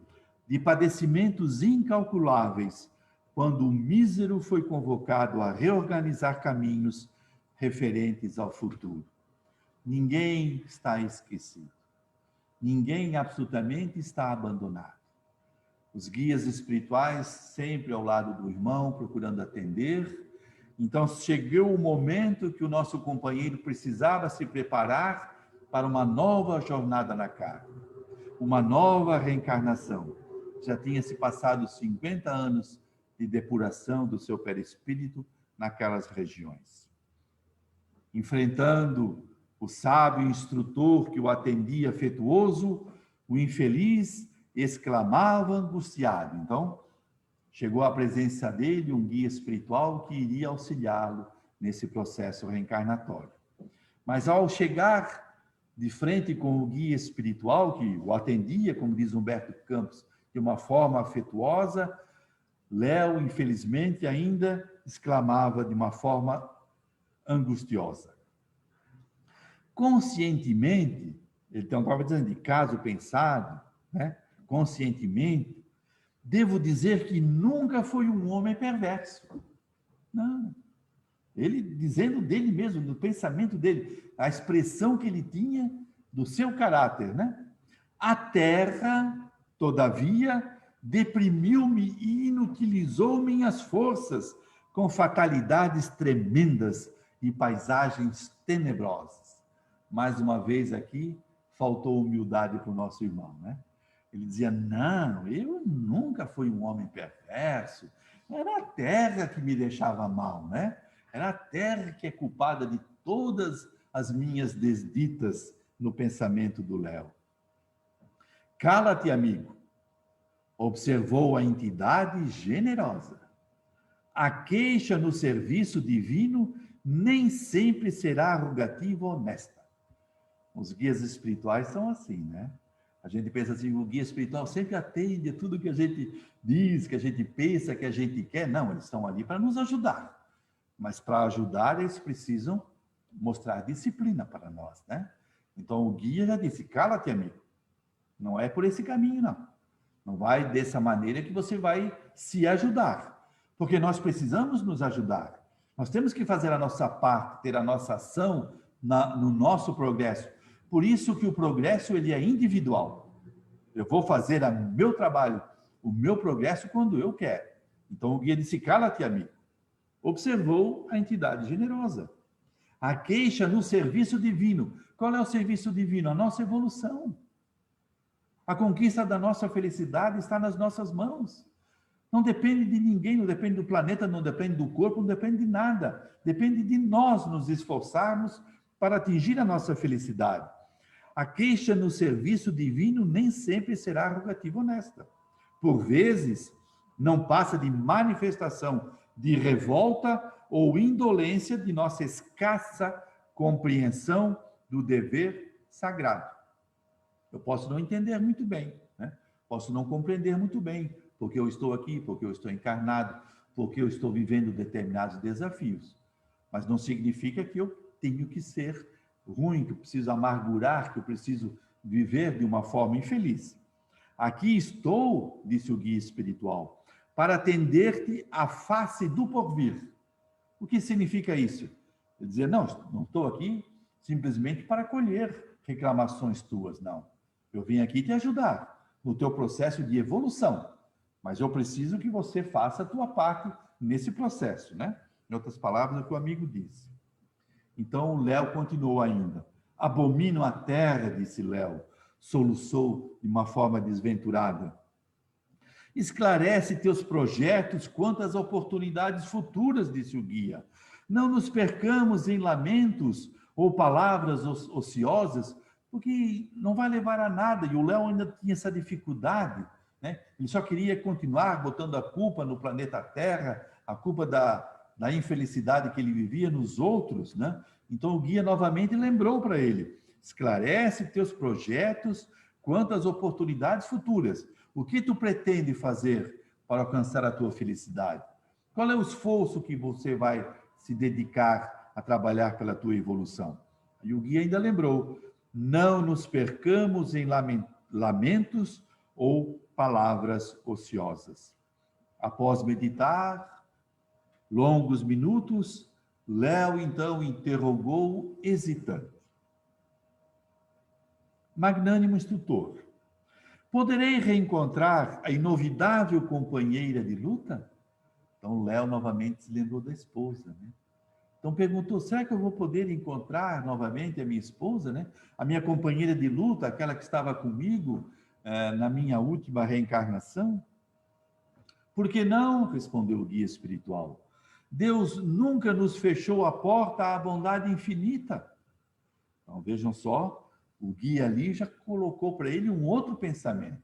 de padecimentos incalculáveis, quando o mísero foi convocado a reorganizar caminhos referentes ao futuro. Ninguém está esquecido. Ninguém absolutamente está abandonado. Os guias espirituais sempre ao lado do irmão, procurando atender. Então, chegou o momento que o nosso companheiro precisava se preparar para uma nova jornada na carne, uma nova reencarnação. Já tinha se passado 50 anos de depuração do seu perispírito naquelas regiões. Enfrentando o sábio instrutor que o atendia afetuoso, o infeliz exclamava angustiado. Então, chegou à presença dele um guia espiritual que iria auxiliá-lo nesse processo reencarnatório. Mas ao chegar de frente com o guia espiritual que o atendia, como diz Humberto Campos, de uma forma afetuosa, Léo, infelizmente, ainda exclamava de uma forma angustiosa. Conscientemente, ele então estava dizendo de caso pensado, né? Conscientemente, devo dizer que nunca foi um homem perverso. Não. Ele dizendo dele mesmo, do pensamento dele, a expressão que ele tinha do seu caráter, né? A terra, todavia, deprimiu-me e inutilizou minhas forças com fatalidades tremendas e paisagens tenebrosas. Mais uma vez aqui, faltou humildade para o nosso irmão, né? Ele dizia, não, eu nunca fui um homem perverso, era a terra que me deixava mal, né? Era a terra que é culpada de todas as minhas desditas no pensamento do Léo. Cala-te, amigo, observou a entidade generosa. A queixa no serviço divino nem sempre será arrogativa ou honesta. Os guias espirituais são assim, né? A gente pensa assim, o guia espiritual sempre atende a tudo que a gente diz, que a gente pensa, que a gente quer. Não, eles estão ali para nos ajudar. Mas para ajudar, eles precisam mostrar disciplina para nós, né? Então, o guia já disse, cala-te, amigo. Não é por esse caminho, não. Não vai dessa maneira que você vai se ajudar. Porque nós precisamos nos ajudar. Nós temos que fazer a nossa parte, ter a nossa ação no nosso progresso. Por isso que o progresso ele é individual. Eu vou fazer o meu trabalho, o meu progresso quando eu quero. Então, o guia disse, cala-te, amigo. Observou a entidade generosa. A queixa no serviço divino. Qual é o serviço divino? A nossa evolução. A conquista da nossa felicidade está nas nossas mãos. Não depende de ninguém, não depende do planeta, não depende do corpo, não depende de nada. Depende de nós nos esforçarmos para atingir a nossa felicidade. A queixa no serviço divino nem sempre será arrogativa honesta. Por vezes, não passa de manifestação de revolta ou indolência de nossa escassa compreensão do dever sagrado. Eu posso não entender muito bem, né? Posso não compreender muito bem porque eu estou aqui, porque eu estou encarnado, porque eu estou vivendo determinados desafios. Mas não significa que eu tenho que ser ruim, que eu preciso amargurar, que eu preciso viver de uma forma infeliz. Aqui estou, disse o guia espiritual, para atender-te à face do porvir. O que significa isso? Quer dizer, não estou aqui simplesmente para colher reclamações tuas, não. Eu vim aqui te ajudar no teu processo de evolução, mas eu preciso que você faça a tua parte nesse processo, né? Em outras palavras, é o que o amigo disse. Então, o Léo continuou ainda. Abomino a terra, disse Léo, soluçou de uma forma desventurada. Esclarece teus projetos quanto às oportunidades futuras, disse o guia. Não nos percamos em lamentos ou palavras ociosas, porque não vai levar a nada. E o Léo ainda tinha essa dificuldade, né? Ele só queria continuar botando a culpa no planeta Terra, a culpa da infelicidade que ele vivia nos outros, né? Então o guia novamente lembrou para ele: esclarece teus projetos quanto às oportunidades futuras. O que tu pretende fazer para alcançar a tua felicidade? Qual é o esforço que você vai se dedicar a trabalhar pela tua evolução? E o guia ainda lembrou: não nos percamos em lamentos ou palavras ociosas. Após meditar longos minutos, Léo então interrogou hesitante: magnânimo instrutor, poderei reencontrar a inovidável companheira de luta? Então Léo novamente se lembrou da esposa, né? Então perguntou: será que eu vou poder encontrar novamente a minha esposa, né? A minha companheira de luta, aquela que estava comigo na minha última reencarnação? Por que não? Respondeu o guia espiritual. Deus nunca nos fechou a porta à bondade infinita. Então vejam só, o guia ali já colocou para ele um outro pensamento,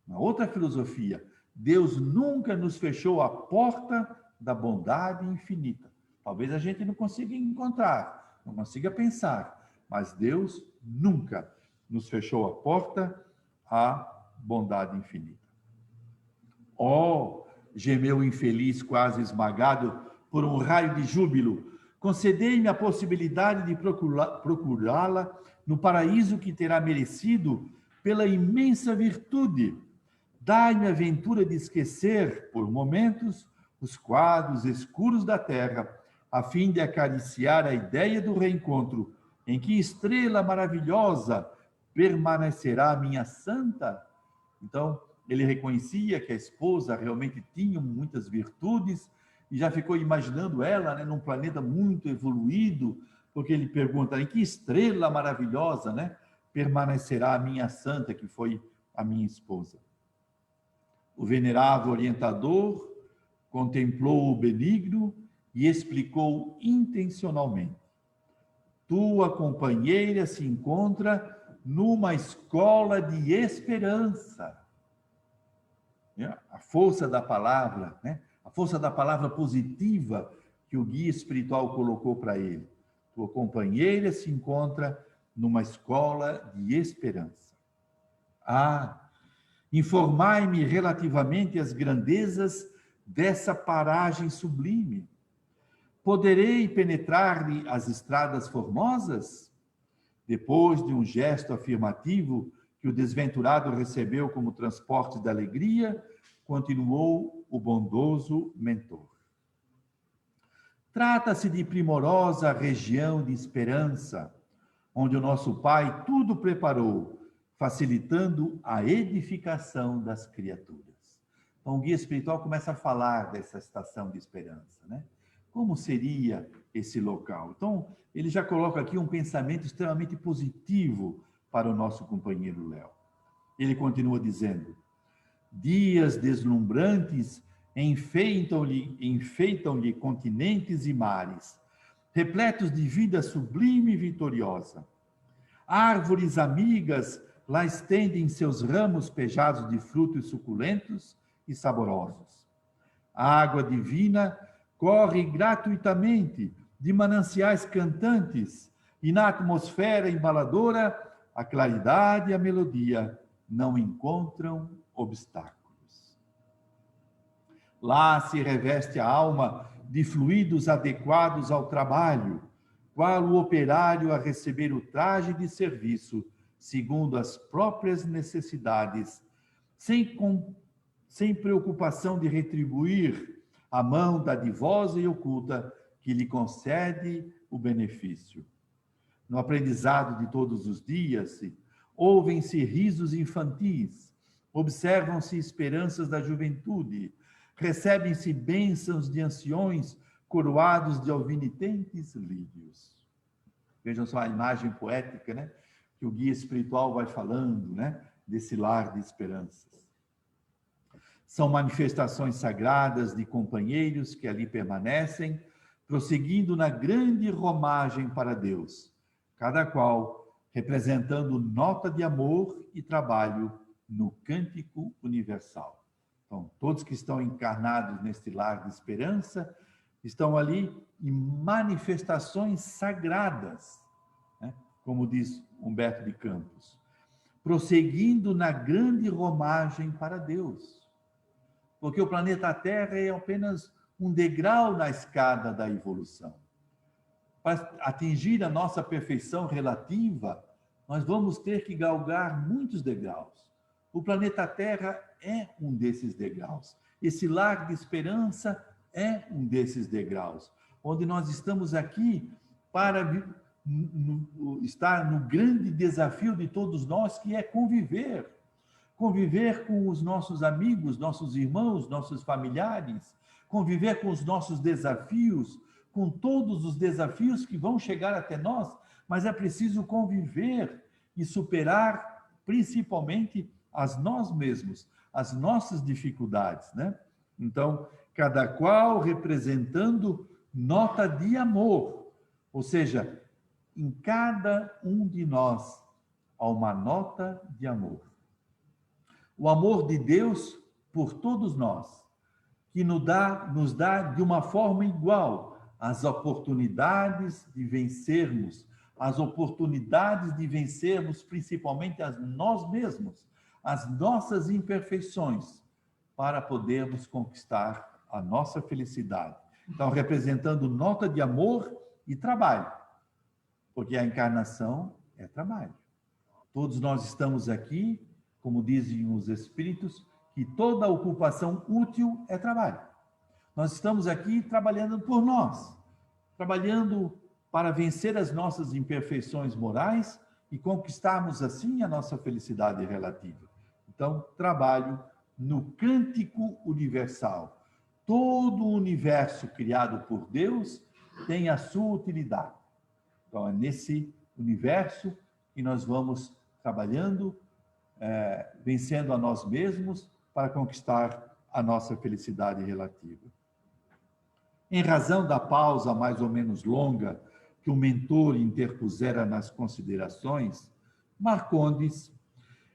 uma outra filosofia. Deus nunca nos fechou a porta da bondade infinita. Talvez a gente não consiga encontrar, não consiga pensar, mas Deus nunca nos fechou a porta à bondade infinita. Oh, gemeu o infeliz, quase esmagado por um raio de júbilo, concedei-me a possibilidade de procurá-la no paraíso que terá merecido pela imensa virtude. Dai-me a ventura de esquecer, por momentos, os quadros escuros da terra, a fim de acariciar a ideia do reencontro, em que estrela maravilhosa permanecerá minha santa? Então, ele reconhecia que a esposa realmente tinha muitas virtudes e já ficou imaginando ela, né, num planeta muito evoluído, porque ele pergunta: em que estrela maravilhosa, né, permanecerá a minha santa, que foi a minha esposa? O venerável orientador contemplou o benigno e explicou intencionalmente: tua companheira se encontra numa escola de esperança. A força da palavra, né? A força da palavra positiva que o guia espiritual colocou para ele. Tua companheira se encontra numa escola de esperança. Informai-me relativamente às grandezas dessa paragem sublime. Poderei penetrar-lhe as estradas formosas? Depois de um gesto afirmativo que o desventurado recebeu como transporte da alegria, continuou o bondoso mentor. Trata-se de primorosa região de esperança, onde o nosso Pai tudo preparou, facilitando a edificação das criaturas. Então, o guia espiritual começa a falar dessa estação de esperança, né? Como seria esse local? Então, ele já coloca aqui um pensamento extremamente positivo para o nosso companheiro Léo. Ele continua dizendo: dias deslumbrantes enfeitam-lhe continentes e mares, repletos de vida sublime e vitoriosa. Árvores amigas lá estendem seus ramos pejados de frutos suculentos e saborosos. A água divina corre gratuitamente de mananciais cantantes, e na atmosfera embaladora, a claridade e a melodia não encontram obstáculos. Lá se reveste a alma de fluidos adequados ao trabalho, qual o operário a receber o traje de serviço, segundo as próprias necessidades, sem preocupação de retribuir a mão dadivosa e oculta que lhe concede o benefício. No aprendizado de todos os dias, ouvem-se risos infantis, observam-se esperanças da juventude, recebem-se bênçãos de anciões coroados de alvinitentes lírios. Vejam só a imagem poética, né, que o guia espiritual vai falando, né, desse lar de esperanças. São manifestações sagradas de companheiros que ali permanecem, prosseguindo na grande romagem para Deus, cada qual representando nota de amor e trabalho no cântico universal. Então, todos que estão encarnados neste lar de esperança estão ali em manifestações sagradas, né? Como diz Humberto de Campos, prosseguindo na grande romagem para Deus. Porque o planeta Terra é apenas um degrau na escada da evolução. Para atingir a nossa perfeição relativa, nós vamos ter que galgar muitos degraus. O planeta Terra é um desses degraus. Esse lar de esperança é um desses degraus, onde nós estamos aqui para estar no grande desafio de todos nós, que é conviver. Conviver com os nossos amigos, nossos irmãos, nossos familiares, conviver com os nossos desafios, com todos os desafios que vão chegar até nós, mas é preciso conviver e superar, principalmente, as nós mesmos, as nossas dificuldades, né? Então, cada qual representando nota de amor, ou seja, em cada um de nós há uma nota de amor. O amor de Deus por todos nós, que nos dá de uma forma igual as oportunidades de vencermos, principalmente a nós mesmos, as nossas imperfeições, para podermos conquistar a nossa felicidade. Então, representando nota de amor e trabalho, porque a encarnação é trabalho. Todos nós estamos aqui, como dizem os espíritos, que toda ocupação útil é trabalho. Nós estamos aqui trabalhando por nós, trabalhando para vencer as nossas imperfeições morais e conquistarmos assim a nossa felicidade relativa. Então, trabalho no cântico universal. Todo o universo criado por Deus tem a sua utilidade. Então, é nesse universo que nós vamos trabalhando, vencendo a nós mesmos para conquistar a nossa felicidade relativa. Em razão da pausa mais ou menos longa que o mentor interpusera nas considerações, Marcondes,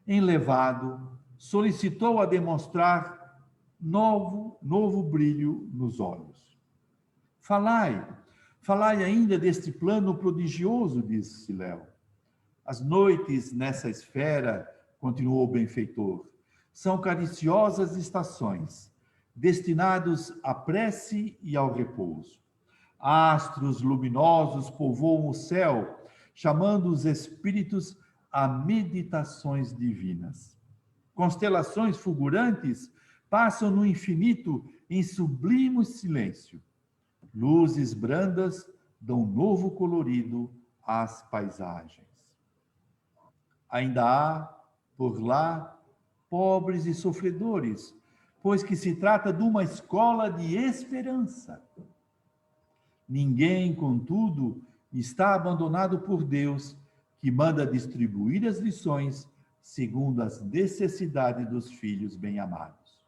enlevado, solicitou a demonstrar novo brilho nos olhos. Falai ainda deste plano prodigioso, disse Léo. As noites nessa esfera, continuou o benfeitor, são cariciosas estações, destinados à prece e ao repouso. Astros luminosos povoam o céu, chamando os espíritos a meditações divinas. Constelações fulgurantes passam no infinito em sublime silêncio. Luzes brandas dão novo colorido às paisagens. Ainda há, por lá, pobres e sofredores, pois que se trata de uma escola de esperança. Ninguém, contudo, está abandonado por Deus, que manda distribuir as lições segundo as necessidades dos filhos bem-amados.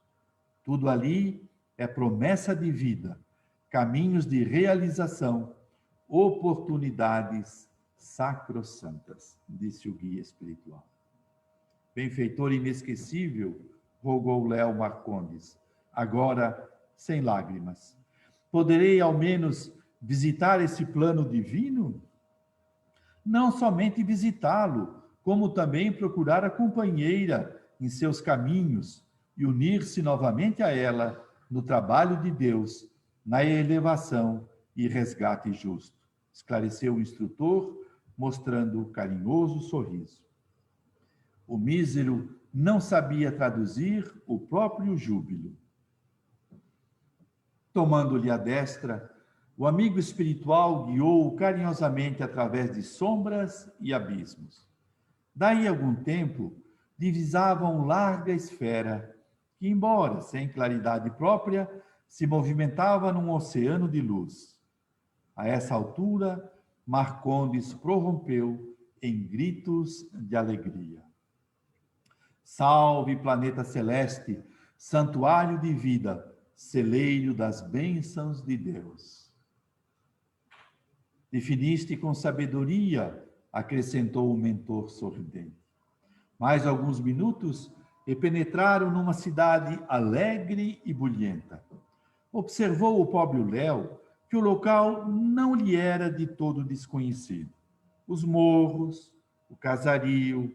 Tudo ali é promessa de vida, caminhos de realização, oportunidades sacrossantas, disse o guia espiritual. Benfeitor inesquecível, rogou Léo Marcondes, agora sem lágrimas. Poderei, ao menos, visitar esse plano divino? Não somente visitá-lo, como também procurar a companheira em seus caminhos, e unir-se novamente a ela no trabalho de Deus, na elevação e resgate justo, esclareceu o instrutor, mostrando um carinhoso sorriso. O mísero não sabia traduzir o próprio júbilo. Tomando-lhe a destra, o amigo espiritual guiou-o carinhosamente através de sombras e abismos. Daí a algum tempo, divisavam larga esfera, que, embora sem claridade própria, se movimentava num oceano de luz. A essa altura, Marcondes prorrompeu em gritos de alegria. Salve, planeta celeste, santuário de vida, celeiro das bênçãos de Deus. Definiste com sabedoria, acrescentou o mentor sorridente. Mais alguns minutos e penetraram numa cidade alegre e bulhenta. Observou o pobre Léo que o local não lhe era de todo desconhecido. Os morros, o casario,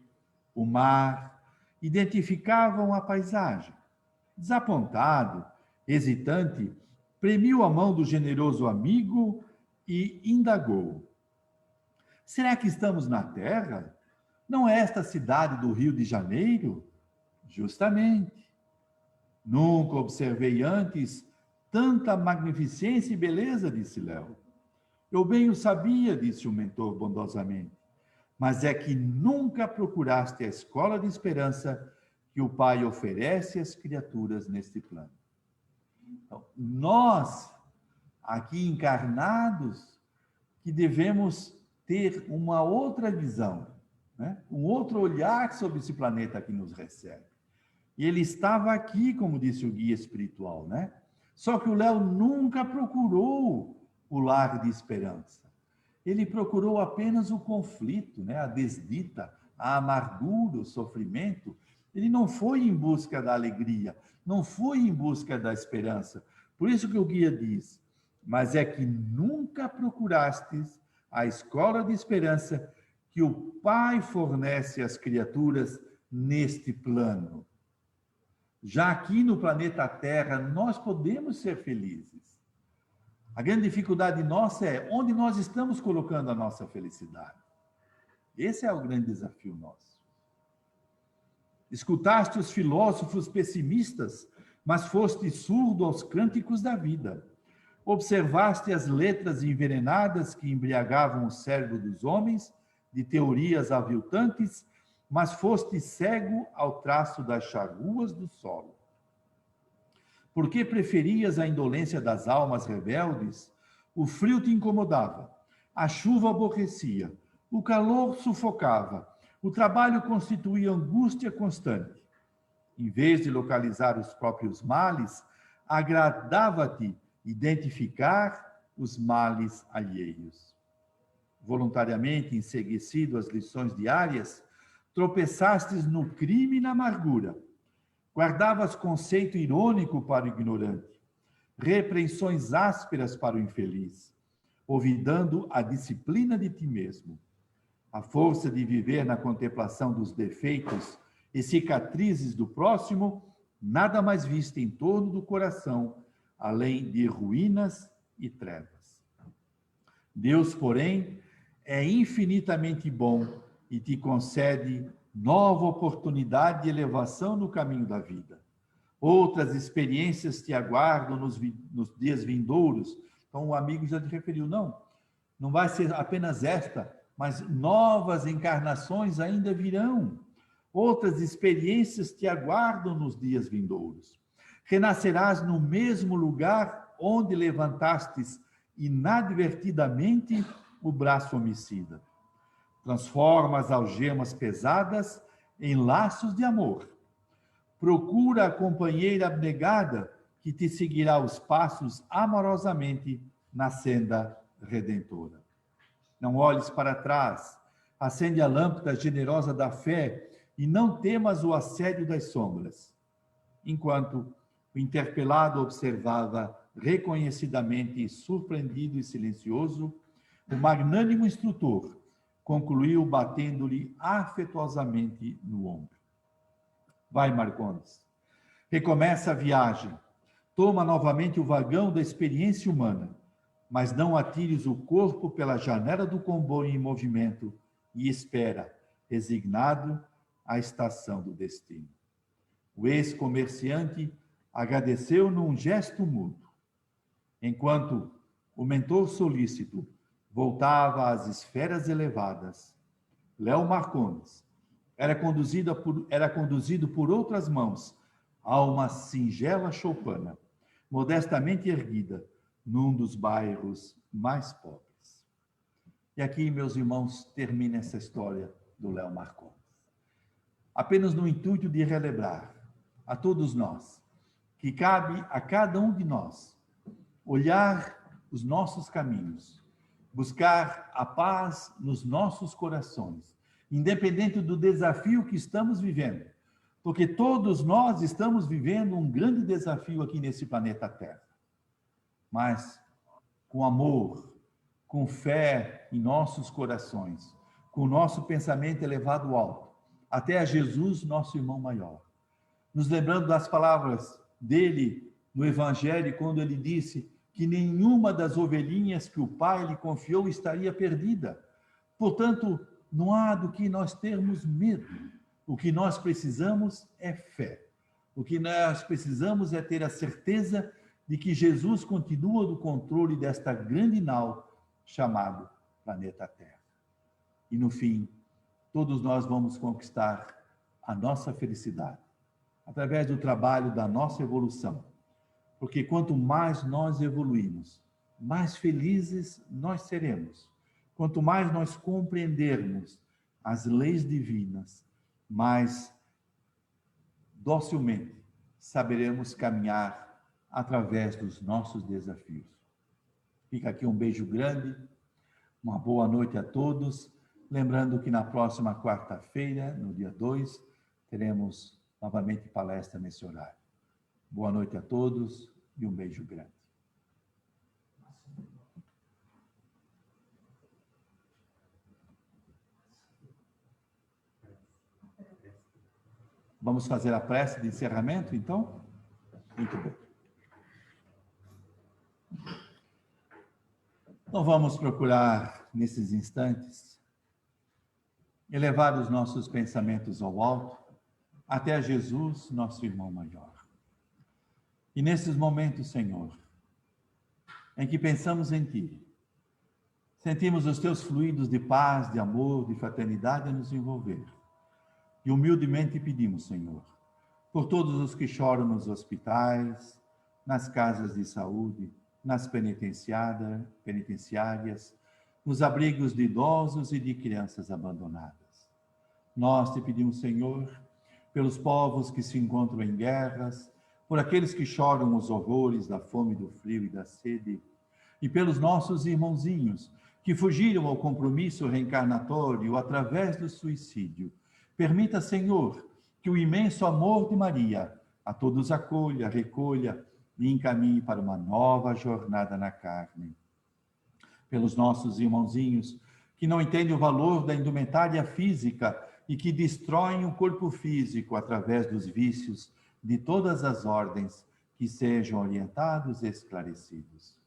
o mar, identificavam a paisagem. Desapontado, hesitante, premiu a mão do generoso amigo e indagou. Será que estamos na Terra? Não é esta cidade do Rio de Janeiro? Justamente. Nunca observei antes tanta magnificência e beleza, disse Léo. Eu bem o sabia, disse o mentor bondosamente, mas é que nunca procuraste a escola de esperança que o Pai oferece às criaturas neste plano. Então, nós, aqui encarnados, que devemos ter uma outra visão, né? Um outro olhar sobre esse planeta que nos recebe. E ele estava aqui, como disse o guia espiritual, né? Só que o Léo nunca procurou o lar de esperança. Ele procurou apenas o conflito, né? A desdita, a amargura, o sofrimento. Ele não foi em busca da alegria, não foi em busca da esperança. Por isso que o guia diz, mas é que nunca procurastes a escola de esperança que o Pai fornece às criaturas neste plano. Já aqui no planeta Terra, nós podemos ser felizes. A grande dificuldade nossa é onde nós estamos colocando a nossa felicidade. Esse é o grande desafio nosso. Escutaste os filósofos pessimistas, mas foste surdo aos cânticos da vida. Observaste as letras envenenadas que embriagavam o cérebro dos homens, de teorias aviltantes, mas foste cego ao traço das charruas do solo. Por que preferias a indolência das almas rebeldes? O frio te incomodava, a chuva aborrecia, o calor sufocava, o trabalho constituía angústia constante. Em vez de localizar os próprios males, agradava-te identificar os males alheios. Voluntariamente enseguecido às lições diárias, tropeçastes no crime e na amargura. Guardavas conceito irônico para o ignorante, repreensões ásperas para o infeliz, olvidando a disciplina de ti mesmo. A força de viver na contemplação dos defeitos e cicatrizes do próximo, nada mais vista em torno do coração, além de ruínas e trevas. Deus, porém, é infinitamente bom e te concede nova oportunidade de elevação no caminho da vida. Outras experiências te aguardam nos dias vindouros. Então, o amigo já te referiu, não vai ser apenas esta, mas novas encarnações ainda virão. Outras experiências te aguardam nos dias vindouros. Renascerás no mesmo lugar onde levantastes inadvertidamente o braço homicida. Transforma as algemas pesadas em laços de amor. Procura a companheira abnegada que te seguirá os passos amorosamente na senda redentora. Não olhes para trás, acende a lâmpada generosa da fé e não temas o assédio das sombras. Enquanto o interpelado observava reconhecidamente, surpreendido e silencioso, o magnânimo instrutor concluiu batendo-lhe afetuosamente no ombro. Vai, Marcondes. Recomeça a viagem. Toma novamente o vagão da experiência humana, mas não atires o corpo pela janela do comboio em movimento e espera, resignado, a estação do destino. O ex-comerciante agradeceu num gesto mútuo, enquanto o mentor solícito voltava às esferas elevadas. Léo Marcondes era conduzido por outras mãos a uma singela choupana, modestamente erguida, num dos bairros mais pobres. E aqui, meus irmãos, termina essa história do Léo Marcondes. Apenas no intuito de relembrar a todos nós que cabe a cada um de nós olhar os nossos caminhos, buscar a paz nos nossos corações, independente do desafio que estamos vivendo, porque todos nós estamos vivendo um grande desafio aqui nesse planeta Terra. Mas com amor, com fé em nossos corações, com o nosso pensamento elevado alto, até a Jesus, nosso irmão maior. Nos lembrando das palavras dele no Evangelho, quando ele disse que nenhuma das ovelhinhas que o Pai lhe confiou estaria perdida. Portanto, não há do que nós termos medo. O que nós precisamos é fé. O que nós precisamos é ter a certeza de que Jesus continua no controle desta grande nau chamado planeta Terra. E no fim, todos nós vamos conquistar a nossa felicidade através do trabalho da nossa evolução. Porque quanto mais nós evoluímos, mais felizes nós seremos. Quanto mais nós compreendermos as leis divinas, mais docilmente saberemos caminhar através dos nossos desafios. Fica aqui um beijo grande, uma boa noite a todos. Lembrando que na próxima quarta-feira, no dia 2, teremos novamente palestra nesse horário. Boa noite a todos e um beijo grande. Vamos fazer a prece de encerramento, então? Muito bem. Então vamos procurar, nesses instantes, elevar os nossos pensamentos ao alto, até a Jesus, nosso irmão maior. E nesses momentos, Senhor, em que pensamos em Ti, sentimos os Teus fluidos de paz, de amor, de fraternidade a nos envolver. E humildemente pedimos, Senhor, por todos os que choram nos hospitais, nas casas de saúde, nas penitenciárias, nos abrigos de idosos e de crianças abandonadas. Nós te pedimos, Senhor, pelos povos que se encontram em guerras, por aqueles que choram os horrores da fome, do frio e da sede, e pelos nossos irmãozinhos que fugiram ao compromisso reencarnatório através do suicídio. Permita, Senhor, que o imenso amor de Maria a todos acolha, recolha e encaminhe para uma nova jornada na carne. Pelos nossos irmãozinhos que não entendem o valor da indumentária física e que destroem o corpo físico através dos vícios de todas as ordens, que sejam orientados e esclarecidos.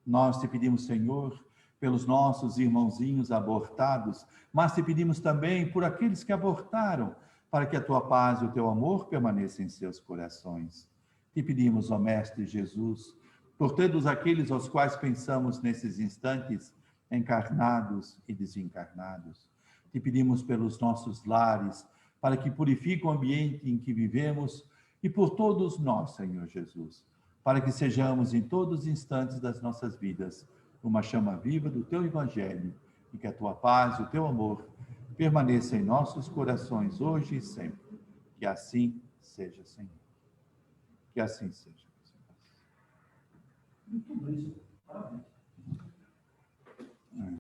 Nós te pedimos, Senhor, pelos nossos irmãozinhos abortados, mas te pedimos também por aqueles que abortaram, para que a tua paz e o teu amor permaneçam em seus corações. Te pedimos, ó Mestre Jesus, por todos aqueles aos quais pensamos nesses instantes, encarnados e desencarnados. Te pedimos pelos nossos lares, para que purifique o ambiente em que vivemos, e por todos nós, Senhor Jesus, para que sejamos em todos os instantes das nossas vidas uma chama viva do teu Evangelho, e que a tua paz e o teu amor permaneçam em nossos corações hoje e sempre. Que assim seja, Senhor. Que assim seja. Muito bem, Senhor. Parabéns.